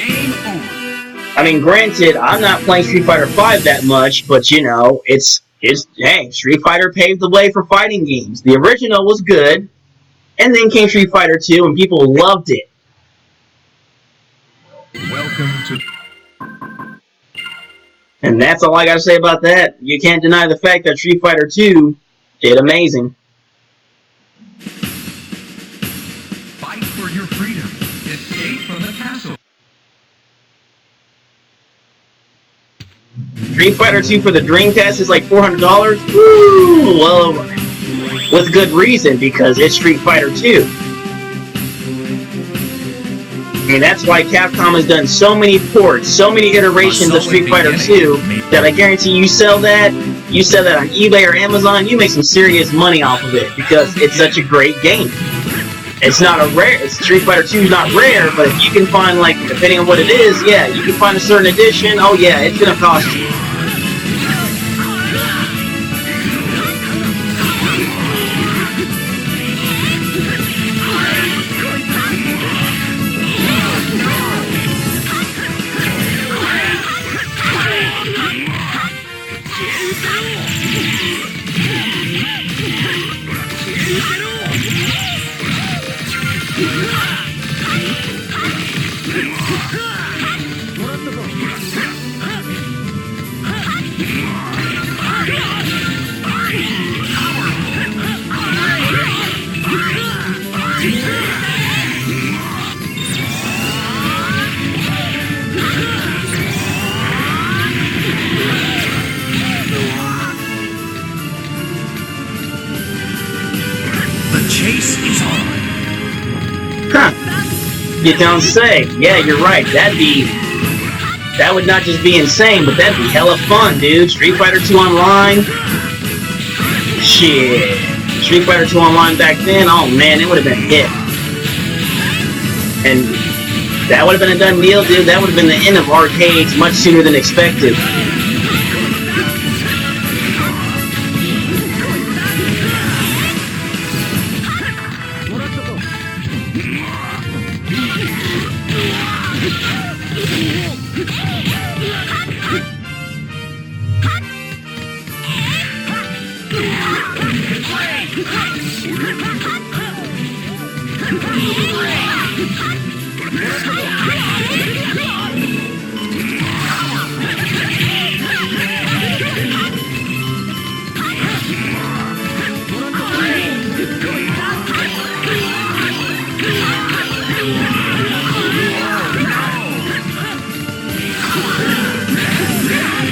I mean, granted, I'm not playing Street Fighter V that much, but you know, it's hey, Street Fighter paved the way for fighting games. The original was good, and then came Street Fighter 2, and people loved it. Welcome to... And that's all I gotta say about that. You can't deny the fact that Street Fighter 2 did amazing. Fight for your freedom. Escape from the castle. Street Fighter 2 for the Dreamcast is like $400? Woo! Well, with good reason, because it's Street Fighter 2. I mean, that's why Capcom has done so many ports, so many iterations of Street Fighter 2, that I guarantee you sell that on eBay or Amazon, you make some serious money off of it, because it's such a great game. It's not a rare. Street Fighter 2 is not rare, but if you can find, like, depending on what it is, yeah, you can find a certain edition. Oh yeah, it's gonna cost you. The chase is on. Huh. You don't say. Yeah, you're right. That would not just be insane, but that'd be hella fun, dude. Street Fighter 2 Online. Shit. Street Fighter 2 Online back then, oh man, it would have been a hit. And that would have been a done deal, dude. That would have been the end of arcades much sooner than expected.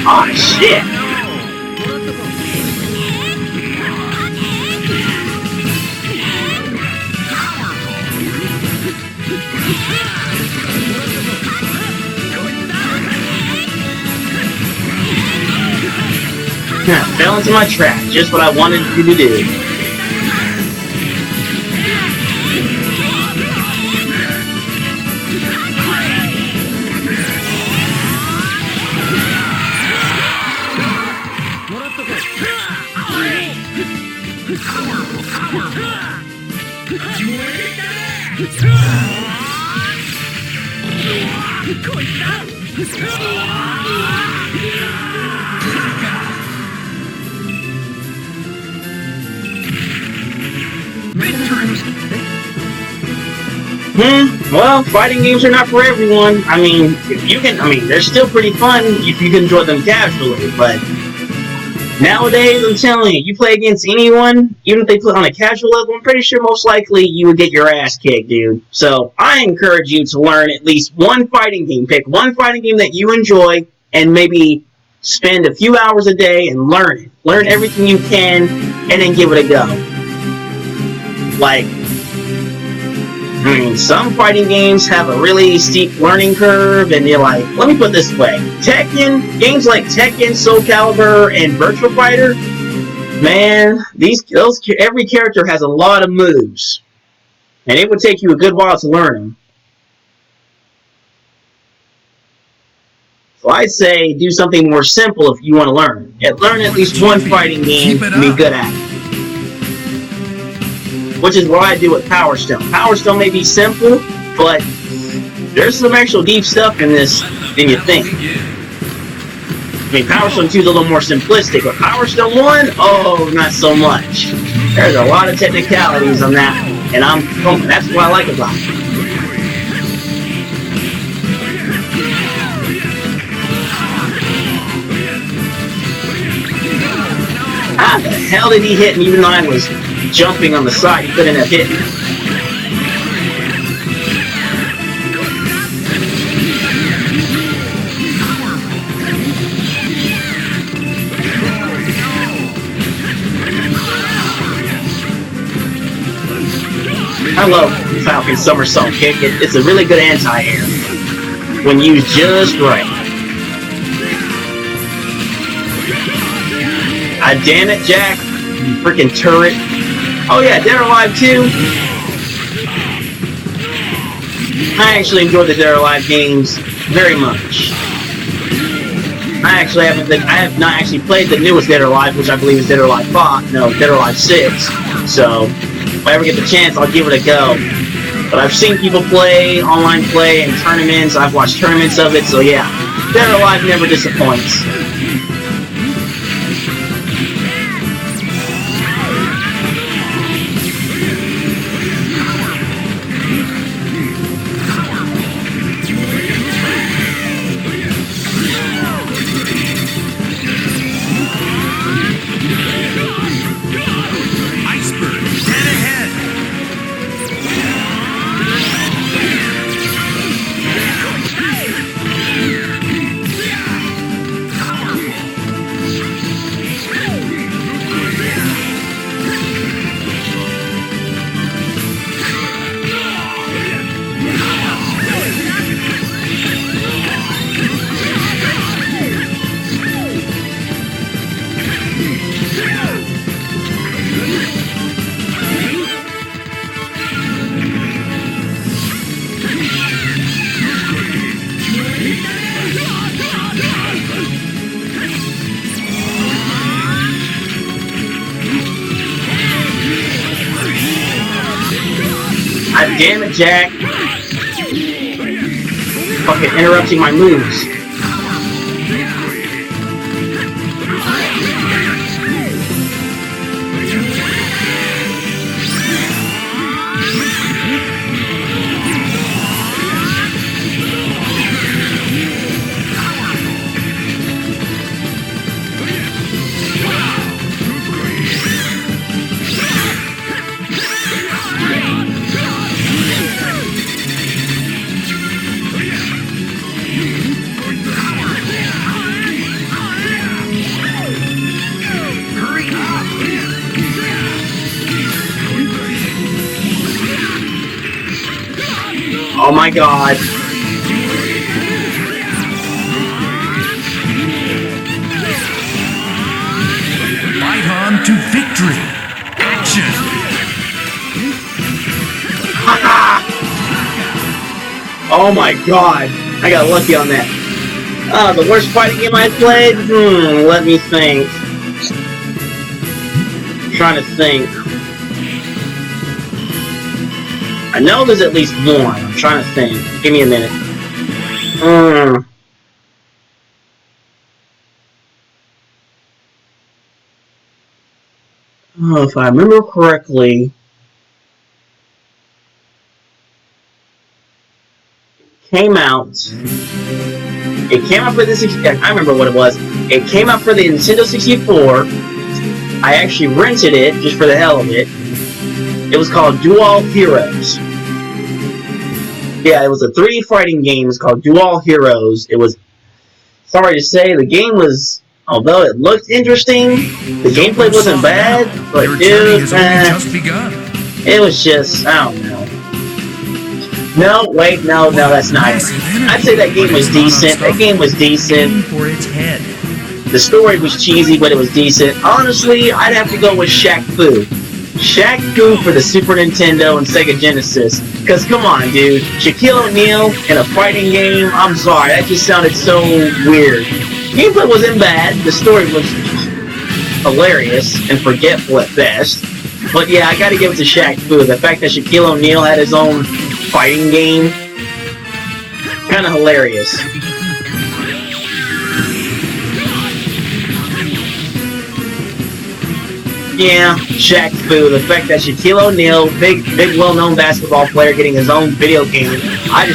Oh shit! Fell into my trap, just what I wanted you to do. Well, fighting games are not for everyone. I mean, if you can, they're still pretty fun if you can enjoy them casually, but nowadays, I'm telling you, you play against anyone, even if they play on a casual level, I'm pretty sure most likely you would get your ass kicked, dude. So, I encourage you to learn at least one fighting game. Pick one fighting game that you enjoy, and maybe spend a few hours a day and learn it. Learn everything you can, and then give it a go. Like, some fighting games have a really steep learning curve, and you're like, let me put it this way. Games like Tekken, Soul Calibur, and Virtua Fighter, man, every character has a lot of moves. And it would take you a good while to learn them. So I'd say do something more simple if you want to learn. Learn at least one fighting game to be good at it. Which is what I do with Power Stone. Power Stone may be simple, but there's some actual deep stuff in this than you think. Power Stone 2 is a little more simplistic, but Power Stone 1, oh, not so much. There's a lot of technicalities on that, and that's what I like about it. How the hell did he hit me even though I was jumping on the side? He couldn't have hit me. I love Falcon Somersault Kick. It's a really good anti-air when used just right. Damn it, Jack. You freaking turret. Oh yeah, Dead or Alive 2. I actually enjoy the Dead or Alive games very much. I have not actually played the newest Dead or Alive, which I believe is Dead or Alive 5, no, Dead or Alive 6. So, if I ever get the chance, I'll give it a go. But I've seen people play, online play, and tournaments. I've watched tournaments of it, so yeah. Dead or Alive never disappoints. God damn it, Jack. Fucking interrupting my moves. Oh my god. Fight on to victory. Action. Oh my god. I got lucky on that. The worst fighting game I played? Let me think. I'm trying to think. I know there's at least one. I'm trying to think. Give me a minute. Oh, if I remember correctly, it came out for the I remember what it was. It came out for the Nintendo 64. I actually rented it just for the hell of it. It was called Dual Heroes. Yeah, it was a 3D fighting game. It's called Dual Heroes. It was, sorry to say, the game was, although it looked interesting, the gameplay wasn't bad, but dude, it was just, I don't know. No, wait, no, that's not it. I'd say that game was decent. That game was decent. The story was cheesy, but it was decent. Honestly, I'd have to go with Shaq Fu. Shaq Fu for the Super Nintendo and Sega Genesis. Because, come on, dude. Shaquille O'Neal in a fighting game? I'm sorry, that just sounded so weird. Gameplay wasn't bad. The story was hilarious and forgetful at best. But yeah, I gotta give it to Shaq Fu. The fact that Shaquille O'Neal had his own fighting game, kinda hilarious. Yeah, Shaq Fu. The fact that Shaquille O'Neal, big well-known basketball player, getting his own video game. I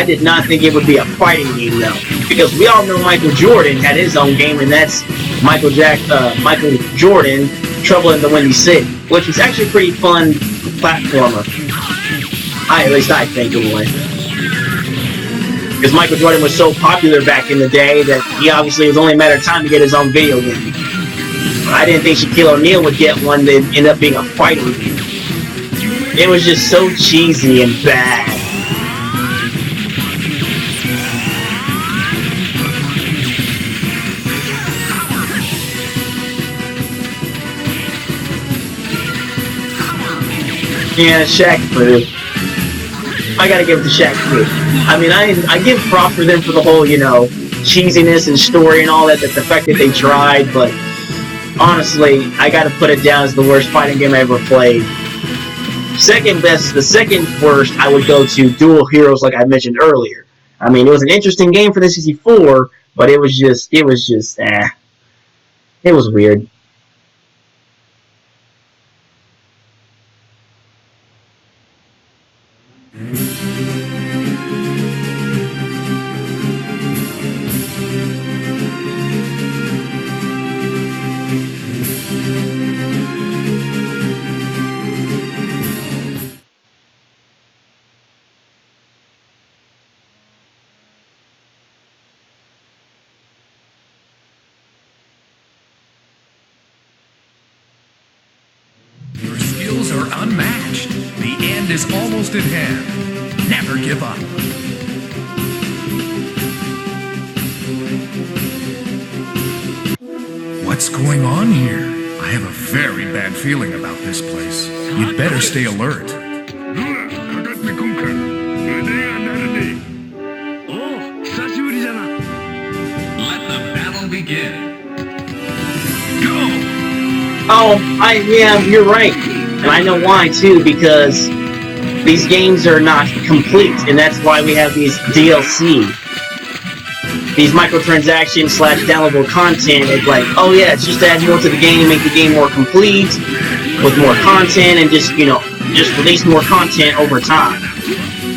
did not think it would be a fighting game though, because we all know Michael Jordan had his own game, and that's Michael Jordan, Trouble in the Windy City, which was actually a pretty fun platformer. At least I think anyway. Because Michael Jordan was so popular back in the day that he obviously, it was only a matter of time to get his own video game. I didn't think Shaquille O'Neal would get one that ended up being a fighting game. It was just so cheesy and bad. Yeah, Shaq Fu. I gotta give it to Shaq too. I mean, I give props for them for the whole, cheesiness and story and all that, the fact that they tried, but honestly, I gotta put it down as the worst fighting game I ever played. Second best, the second worst, I would go to Dual Heroes, like I mentioned earlier. I mean, it was an interesting game for the 64, but it was just, it was weird. Your skills are unmatched. The end is almost at hand. Never give up. What's going on here? I have a very bad feeling about this place. You'd better stay alert. Let the battle begin. Go! Oh, yeah, you're right. And I know why, too, because these games are not complete, and that's why we have these DLC. These microtransactions / downloadable content is like, oh yeah, it's just to add more to the game, make the game more complete, with more content, and just release more content over time.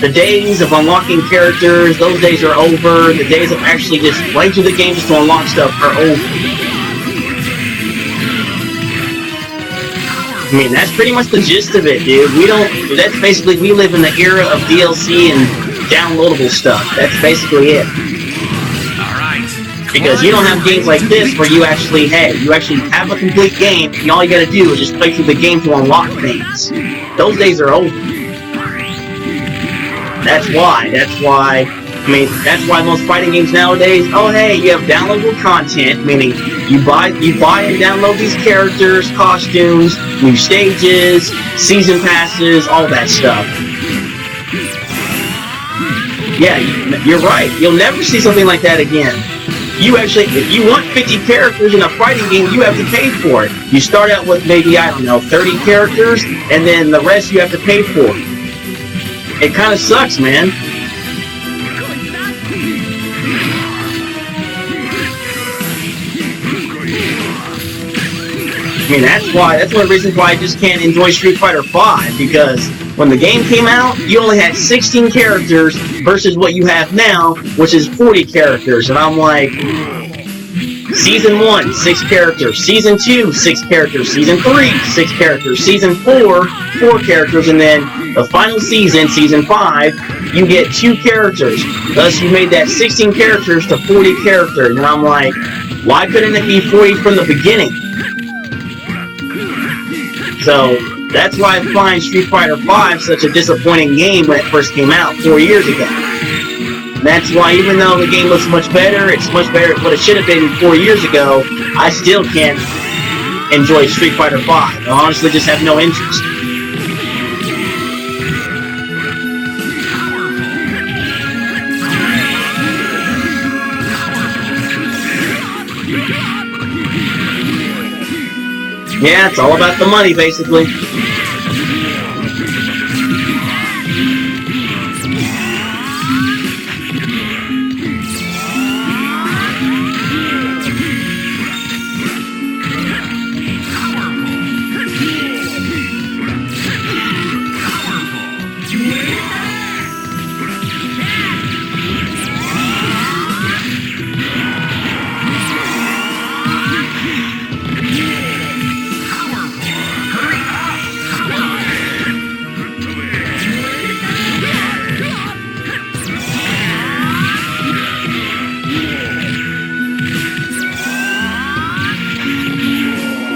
The days of unlocking characters, those days are over. The days of actually just playing through the game just to unlock stuff are over. I mean, that's pretty much the gist of it, dude. We live in the era of DLC and downloadable stuff. That's basically it. Because you don't have games like this where you actually have a complete game, and all you gotta do is just play through the game to unlock things. Those days are over. That's why most fighting games nowadays, oh hey, you have downloadable content, meaning you buy and download these characters, costumes, new stages, season passes, all that stuff. Yeah, you're right. You'll never see something like that again. If you want 50 characters in a fighting game, you have to pay for it. You start out with maybe, 30 characters, and then the rest you have to pay for. It kind of sucks, man. I mean, that's one of the reasons why I just can't enjoy Street Fighter V, because when the game came out, you only had 16 characters versus what you have now, which is 40 characters, and I'm like, Season 1, 6 characters, Season 2, 6 characters, Season 3, 6 characters, Season 4, 4 characters, and then the final season, Season 5, you get 2 characters. Thus, you made that 16 characters to 40 characters, and I'm like, why couldn't it be 40 from the beginning? So, that's why I find Street Fighter V such a disappointing game when it first came out 4 years ago. And that's why, even though the game looks much better, it's much better what it should have been 4 years ago, I still can't enjoy Street Fighter V. I honestly just have no interest. Yeah, it's all about the money, basically.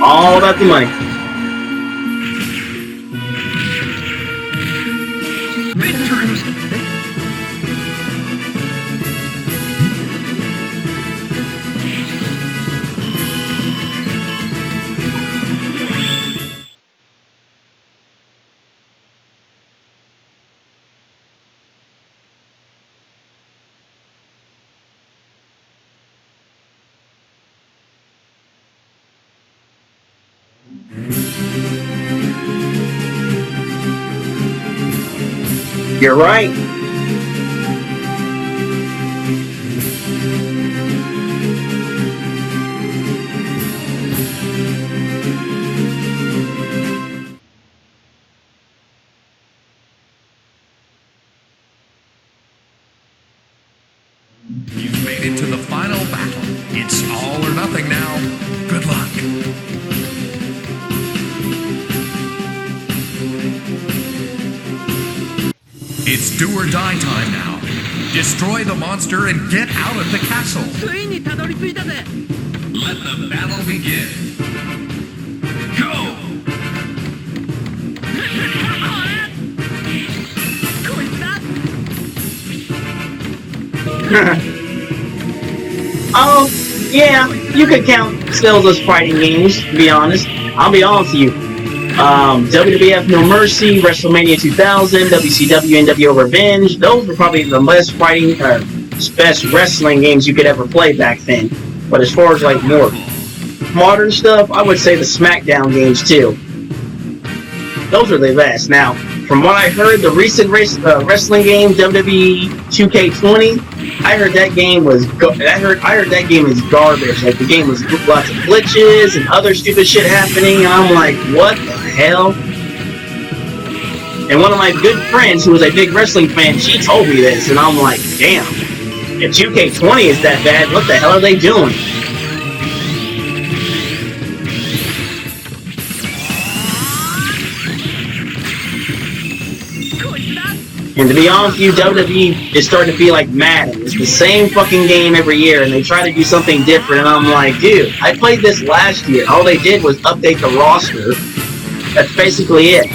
All about the money. You're right. You've made it to the final battle. It's all or nothing now. Good luck. It's do or die time now. Destroy the monster and get out of the castle. ついにたどり着いたぜ。 Let the battle begin. Go! こいつだ。 Oh, yeah, you could count stills as fighting games, to be honest. I'll be honest with you. WWF No Mercy, WrestleMania 2000, WCW NWO Revenge, those were probably the best fighting, best wrestling games you could ever play back then. But as far as like more modern stuff, I would say the SmackDown games too. Those are the best. Now, from what I heard, the recent wrestling game, WWE 2K20, I heard that game was I heard that game is garbage. Like the game was lots of glitches and other stupid shit happening, and I'm like, what the hell? And one of my good friends, who was a big wrestling fan, she told me this, and I'm like, damn. If 2K20 is that bad, what the hell are they doing? And to be honest with you, WWE is starting to be like Madden. It's the same fucking game every year, and they try to do something different, and I'm like, dude, I played this last year. All they did was update the roster. That's basically it.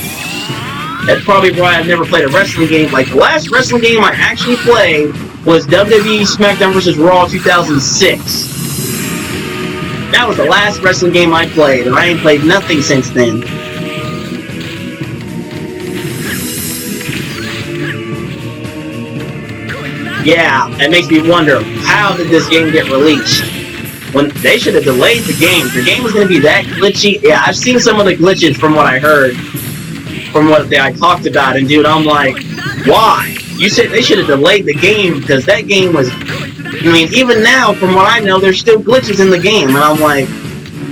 That's probably why I've never played a wrestling game. Like, the last wrestling game I actually played was WWE SmackDown vs. Raw 2006. That was the last wrestling game I played, and I ain't played nothing since then. Yeah, it makes me wonder, how did this game get released? When they should have delayed the game. The game was going to be that glitchy. Yeah, I've seen some of the glitches from what I heard, from what I talked about, and dude, I'm like, why? You said they should have delayed the game, because that game was, I mean, even now, from what I know, there's still glitches in the game, and I'm like,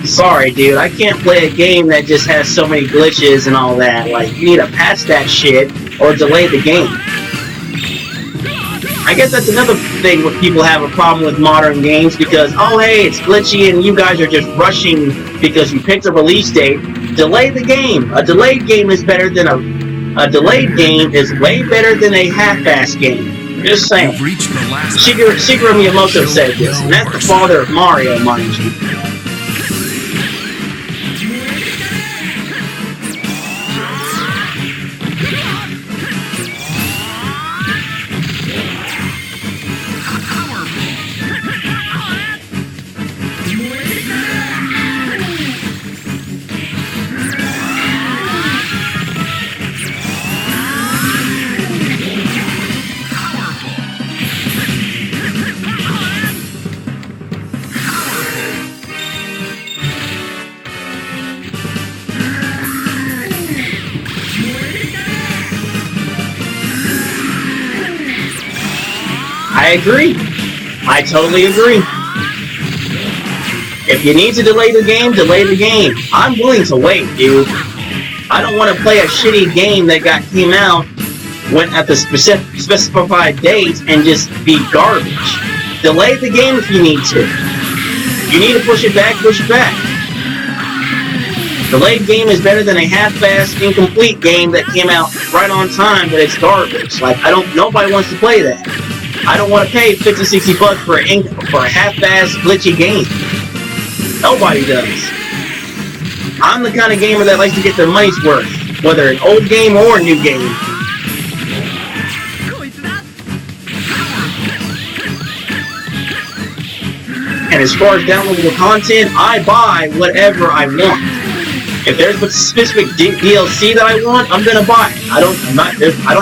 sorry, dude, I can't play a game that just has so many glitches and all that. Like, you need to patch that shit, or delay the game. I guess that's another thing where people have a problem with modern games because, oh hey, it's glitchy and you guys are just rushing because you picked a release date. Delay the game. A delayed game is better than a delayed game is way better than a half-assed game. Just saying. Shigeru Miyamoto said this, and that's the father of Mario, mind you. I agree. I totally agree. If you need to delay the game, delay the game. I'm willing to wait, dude. I don't want to play a shitty game that came out at the specified date and just be garbage. Delay the game if you need to. If you need to push it back, push it back. Delayed game is better than a half-assed, incomplete game that came out right on time, but it's garbage. Like, nobody wants to play that. I don't want to pay 50, 60 bucks for a half-assed, glitchy game. Nobody does. I'm the kind of gamer that likes to get their money's worth, whether an old game or a new game. And as far as downloadable content, I buy whatever I want. If there's a specific DLC that I want, I'm gonna buy it. I don't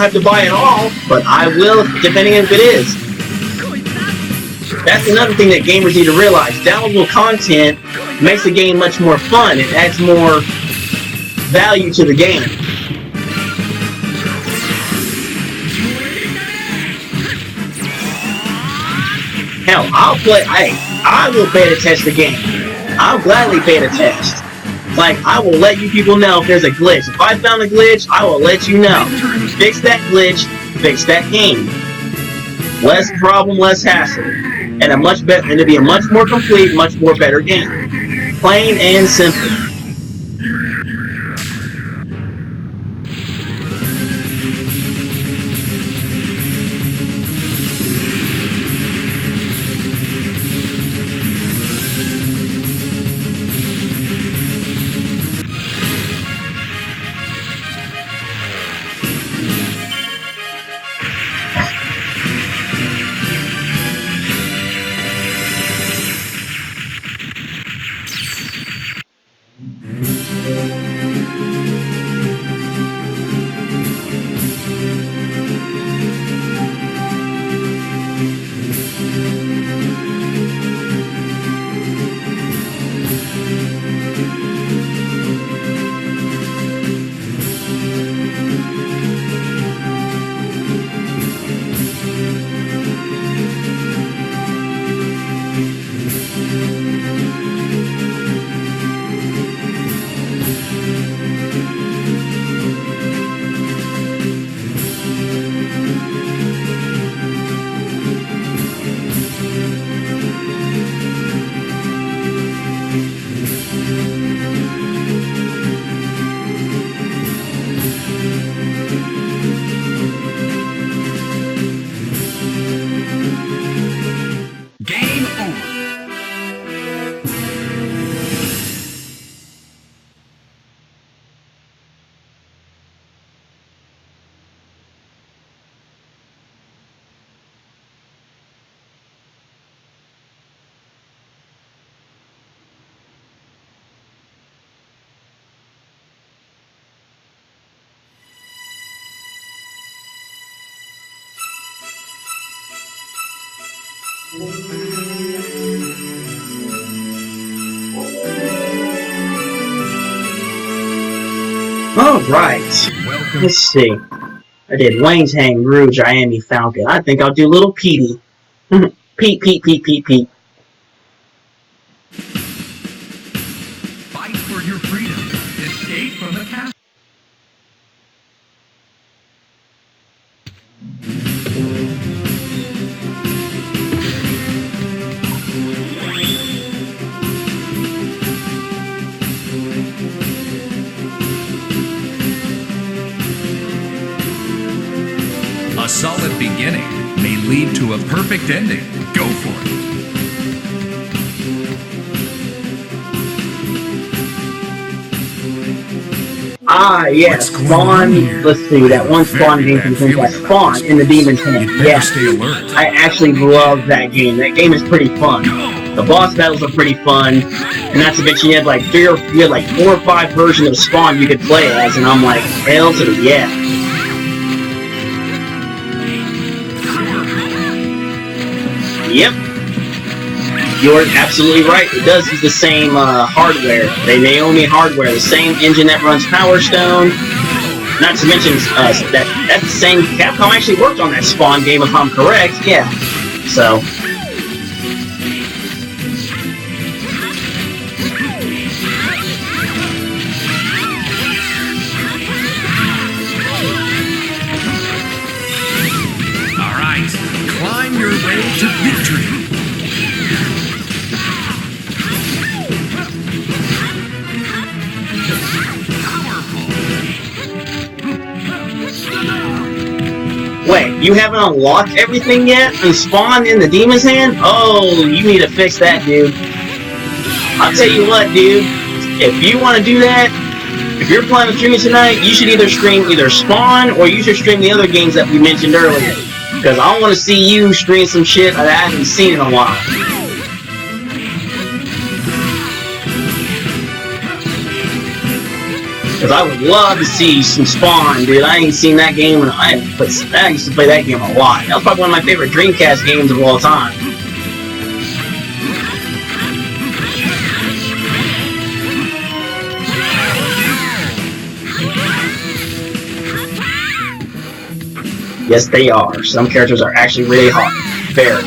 have to buy it all, but I will, depending on if it is. That's another thing that gamers need to realize. Downloadable content makes the game much more fun. It adds more value to the game. Hell, I'll play. I will beta test the game. I'll gladly beta test. Like, I will let you people know if there's a glitch. If I found a glitch, I will let you know. Fix that glitch, fix that game. Less problem, less hassle. And a much better, and it'll be a much more complete, much more better game. Plain and simple. Game over. Alright. Welcome. Let's see. I did Wayne's Hang Rouge, Miami Falcon. I think I'll do Little Petey. Pete, Pete, Pete, Pete, Pete. Fight for your freedom. Escape from the castle. A solid beginning may lead to a perfect ending. Go for it. Ah, yeah, What's going Spawn. on here? Let's see, that one Spawn game from Twin Flash. Spawn in the Demon's Hand. Better Yeah, stay alert. I actually love that game. That game is pretty fun. The boss battles are pretty fun, and not to mention you had like 4 or 5 versions of Spawn you could play as, and I'm like, hell to the yeah. Yep. You're absolutely right. It does use the same hardware. Naomi hardware, the same engine that runs Power Stone. Not to mention that's the same. Capcom actually worked on that Spawn game, if I'm correct. Yeah. So. All right. Climb your way to victory. Wait, you haven't unlocked everything yet? And Spawn in the Demon's Hand? Oh, you need to fix that, dude. I'll tell you what, dude. If you want to do that, if you're planning on streaming tonight, you should either stream Spawn or you should stream the other games that we mentioned earlier. Because I want to see you stream some shit that I haven't seen in a while. Because I would love to see some Spawn, dude. I ain't seen that game, and I used to play that game a lot. That was probably one of my favorite Dreamcast games of all time. Yes, they are. Some characters are actually really hard. Very.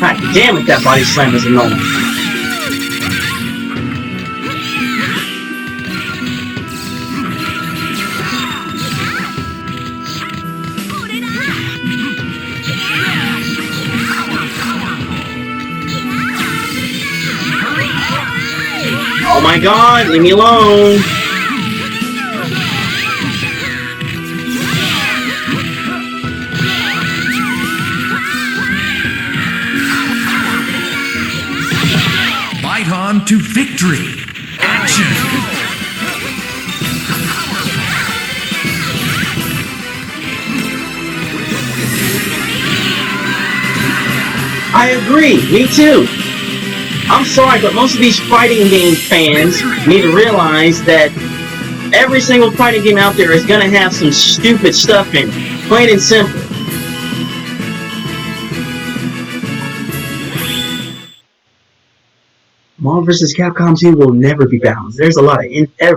God damn it, that body slam is annoying. Oh my god, leave me alone! Fight on to victory! Action! I agree, me too. I'm sorry, but most of these fighting game fans need to realize that every single fighting game out there is gonna have some stupid stuff in it. Plain and simple. Marvel vs. Capcom 2 will never be balanced. There's a lot of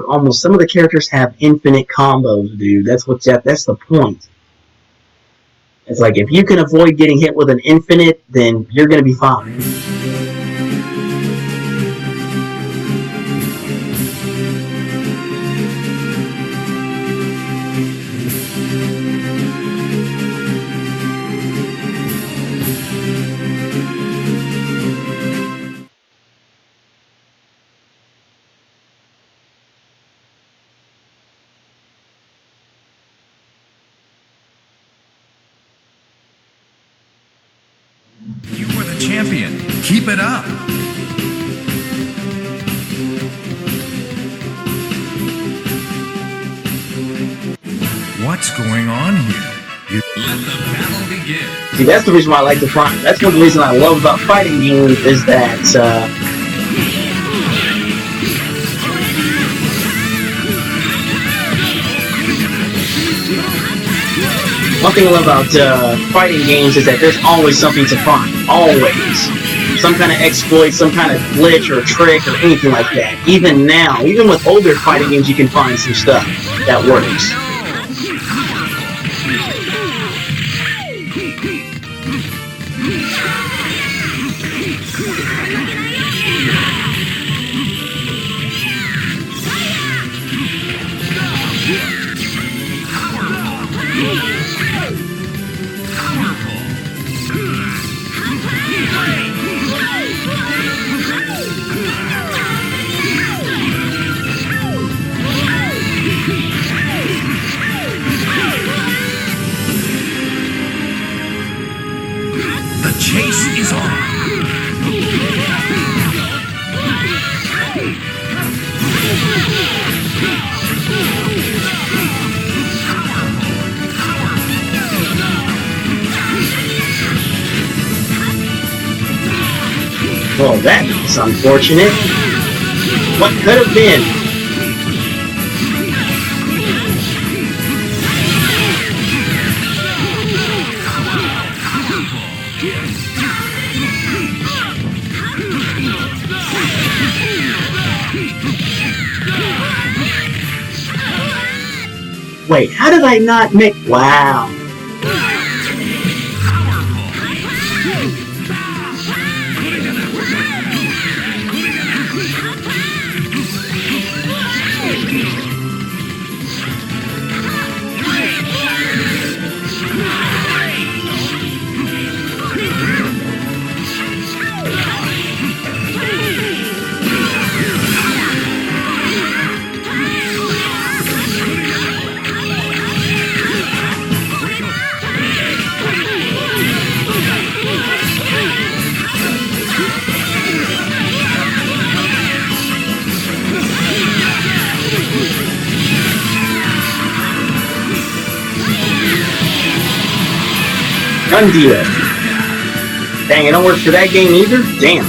almost some of the characters have infinite combos, dude. That's the point. It's like if you can avoid getting hit with an infinite, then you're gonna be fine. You were the champion. Keep it up. What's going on here? Let the battle begin. See, that's the reason why I like to fight. That's one of the reasons I love about fighting games is that, one thing I love about fighting games is that there's always something to find. Always. Some kind of exploit, some kind of glitch or trick or anything like that. Even now, even with older fighting games, you can find some stuff that works. The chase is on. Well, that's unfortunate. What could have been? Wait, how did I not make... Wow. Done deal. Dang, it don't work for that game either? Damn.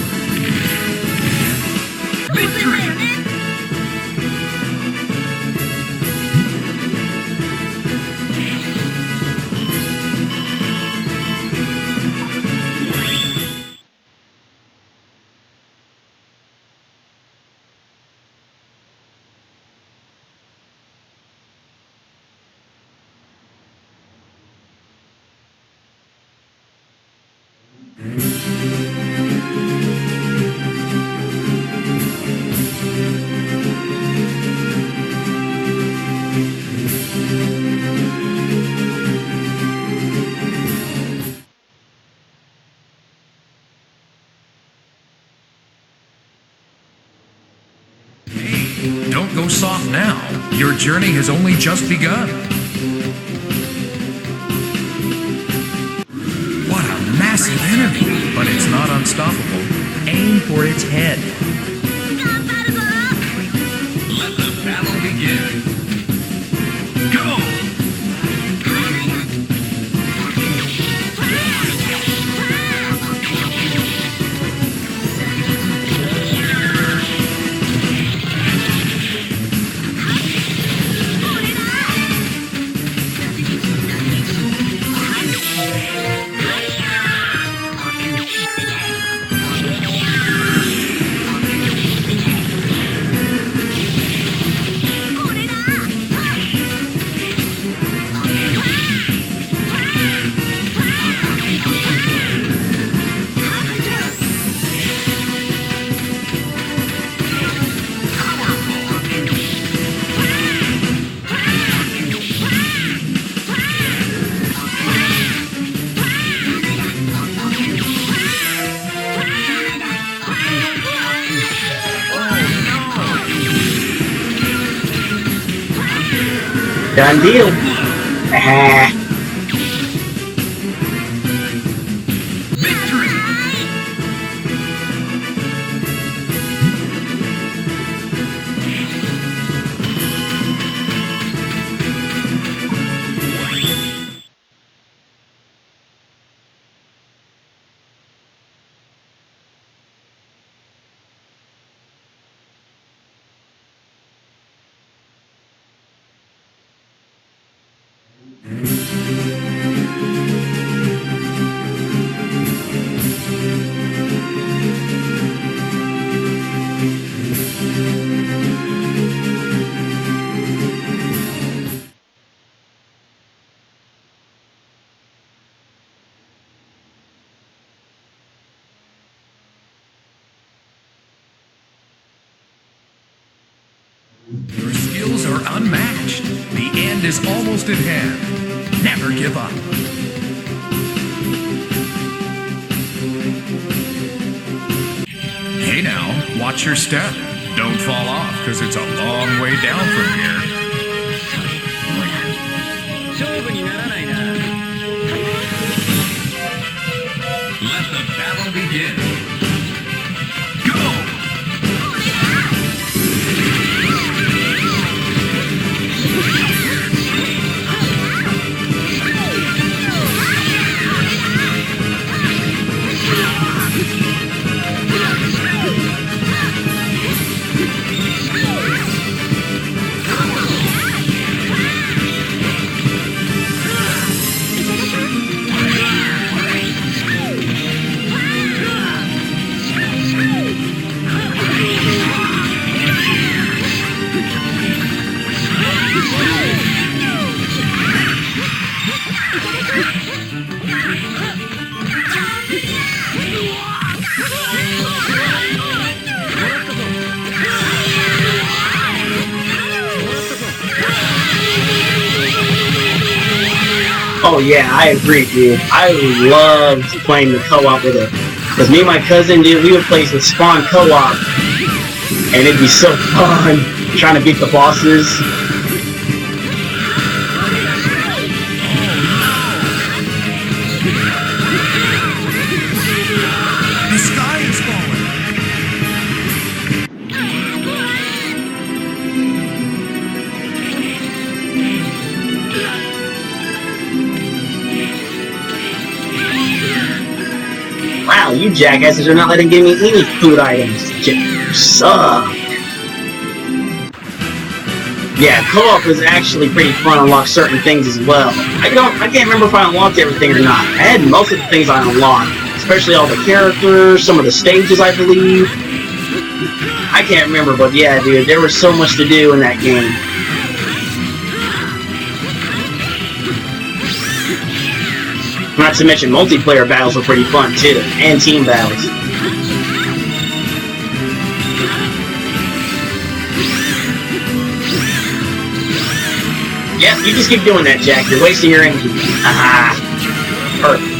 Don't go soft now. Your journey has only just begun. What a massive enemy, but it's not unstoppable. Aim for its head. Let the battle begin. Go! Done deal. Ah. Your skills are unmatched. The end is almost at hand. Never give up. Hey now, watch your step. Don't fall off, because it's a long way down from here. 勝負にならないな。 Let the battle begin. Go! Oh yeah, I agree, dude. I loved playing the co-op with it. Because me and my cousin, dude, we would play some Spawn co-op. And it'd be so fun trying to beat the bosses. The sky is falling. you jackasses are not letting give me any food items. You suck. Yeah, co-op is actually pretty fun to unlock certain things as well. I can't remember if I unlocked everything or not. I had most of the things I unlocked, especially all the characters, some of the stages, I believe. I can't remember, but yeah, dude, there was so much to do in that game. Not to mention multiplayer battles were pretty fun too, and team battles. Yep, you just keep doing that, Jack. You're wasting your energy. Aha. Perfect.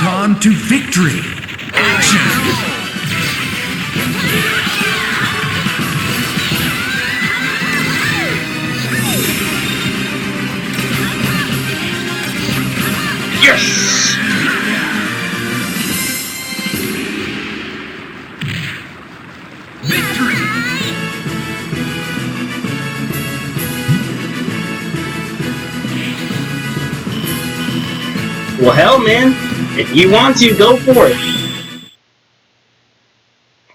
On to victory! Action! Yes! Victory! Well, hell, man. If you want to, go for it.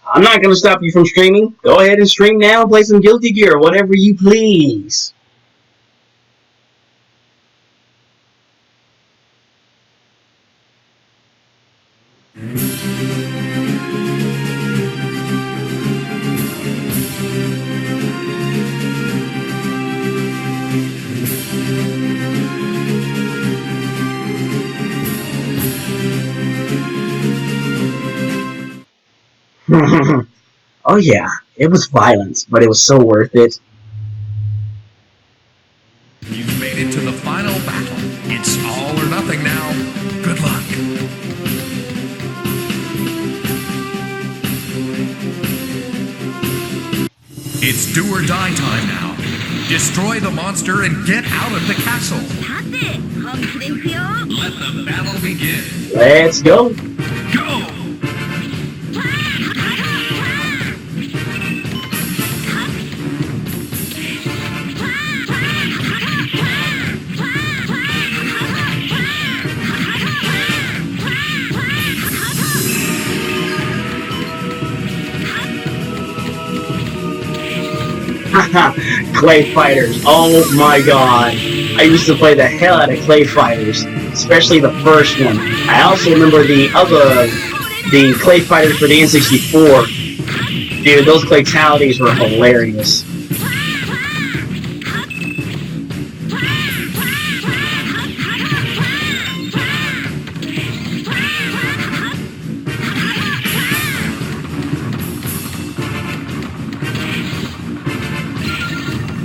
I'm not going to stop you from streaming. Go ahead and stream now and play some Guilty Gear, whatever you please. Oh yeah, it was violence, but it was so worth it. You've made it to the final battle. It's all or nothing now. Good luck. It's do or die time now. Destroy the monster and get out of the castle. Let the battle begin. Let's go. Go! Clay Fighters, oh my god. I used to play the hell out of Clay Fighters, especially the first one. I also remember the Clay Fighters for the N64. Dude, those claytalities were hilarious.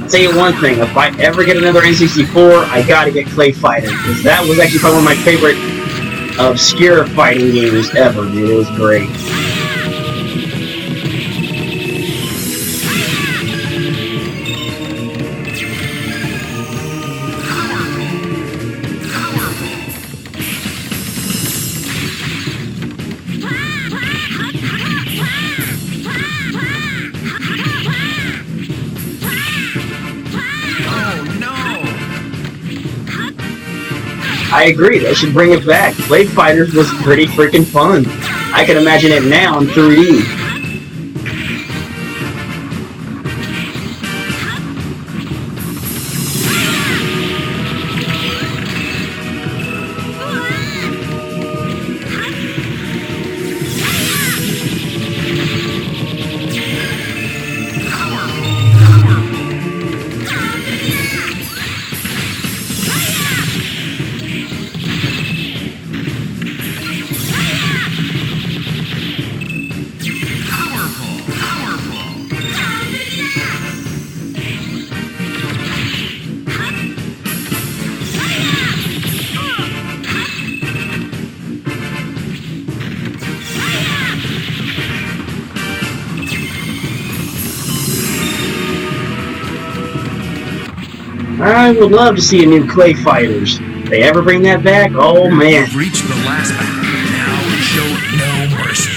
Tell you one thing, if I ever get another N64, I gotta get Clay Fighter, because that was actually probably one of my favorite obscure fighting games ever, dude. It was great. I agree, they should bring it back. Blade Fighters was pretty freaking fun. I can imagine it now in 3D. I would love to see a new Clay Fighters. If they ever bring that back, oh man. You've reached the last battle. Now show no mercy.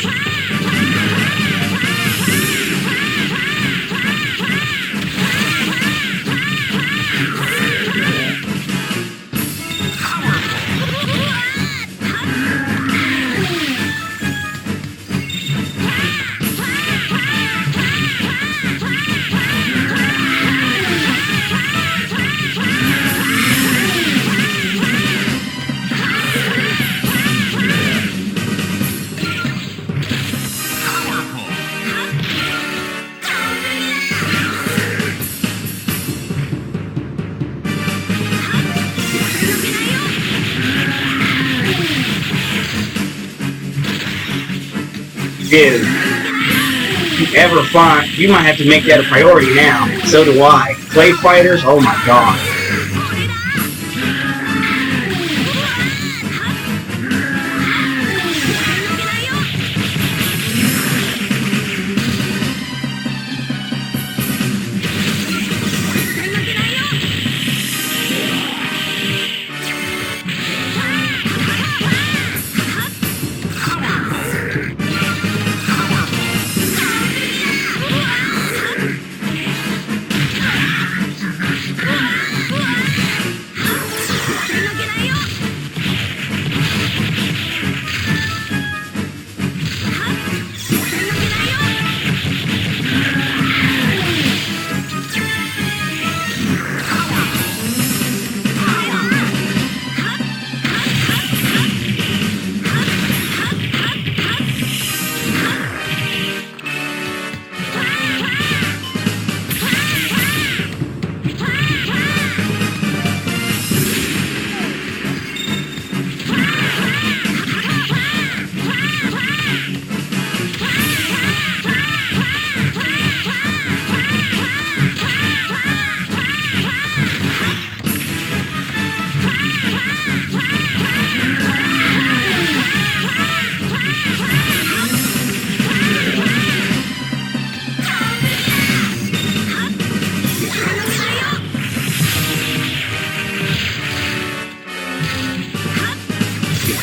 Dude, if you ever find, you might have to make that a priority now. So do I. Clay Fighters, oh my god.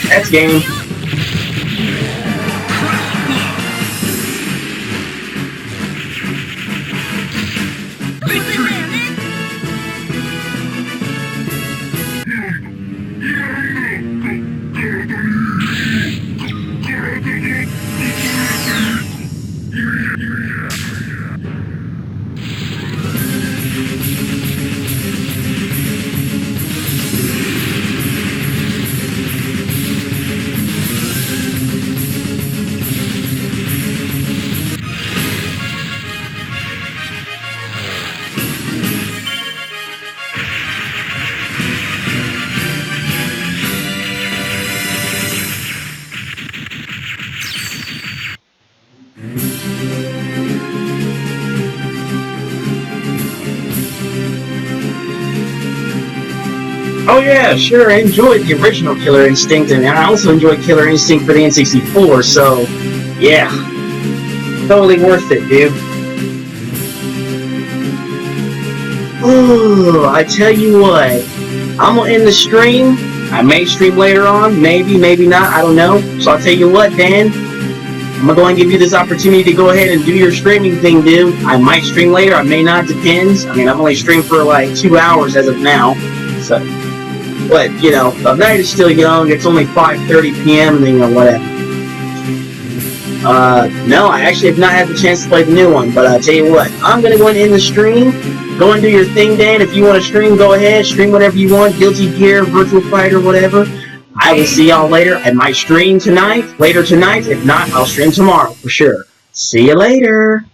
That's game. Oh yeah, sure, I enjoyed the original Killer Instinct, and I also enjoyed Killer Instinct for the N64, so, yeah. Totally worth it, dude. Ooh, I tell you what, I'm gonna end the stream. I may stream later on, maybe, maybe not, I don't know. So I'll tell you what, Dan, I'm gonna go and give you this opportunity to go ahead and do your streaming thing, dude. I might stream later, I may not, depends. I mean, I've only streamed for like 2 hours as of now, so. But, you know, the night is still young, it's only 5:30 p.m. and then, you know, whatever. No, I actually have not had the chance to play the new one, but I'll tell you what, I'm gonna go and end the stream. Go and do your thing, Dan. If you want to stream, go ahead. Stream whatever you want. Guilty Gear, Virtual Fighter, whatever. I will see y'all later. I might stream later tonight. If not, I'll stream tomorrow, for sure. See you later.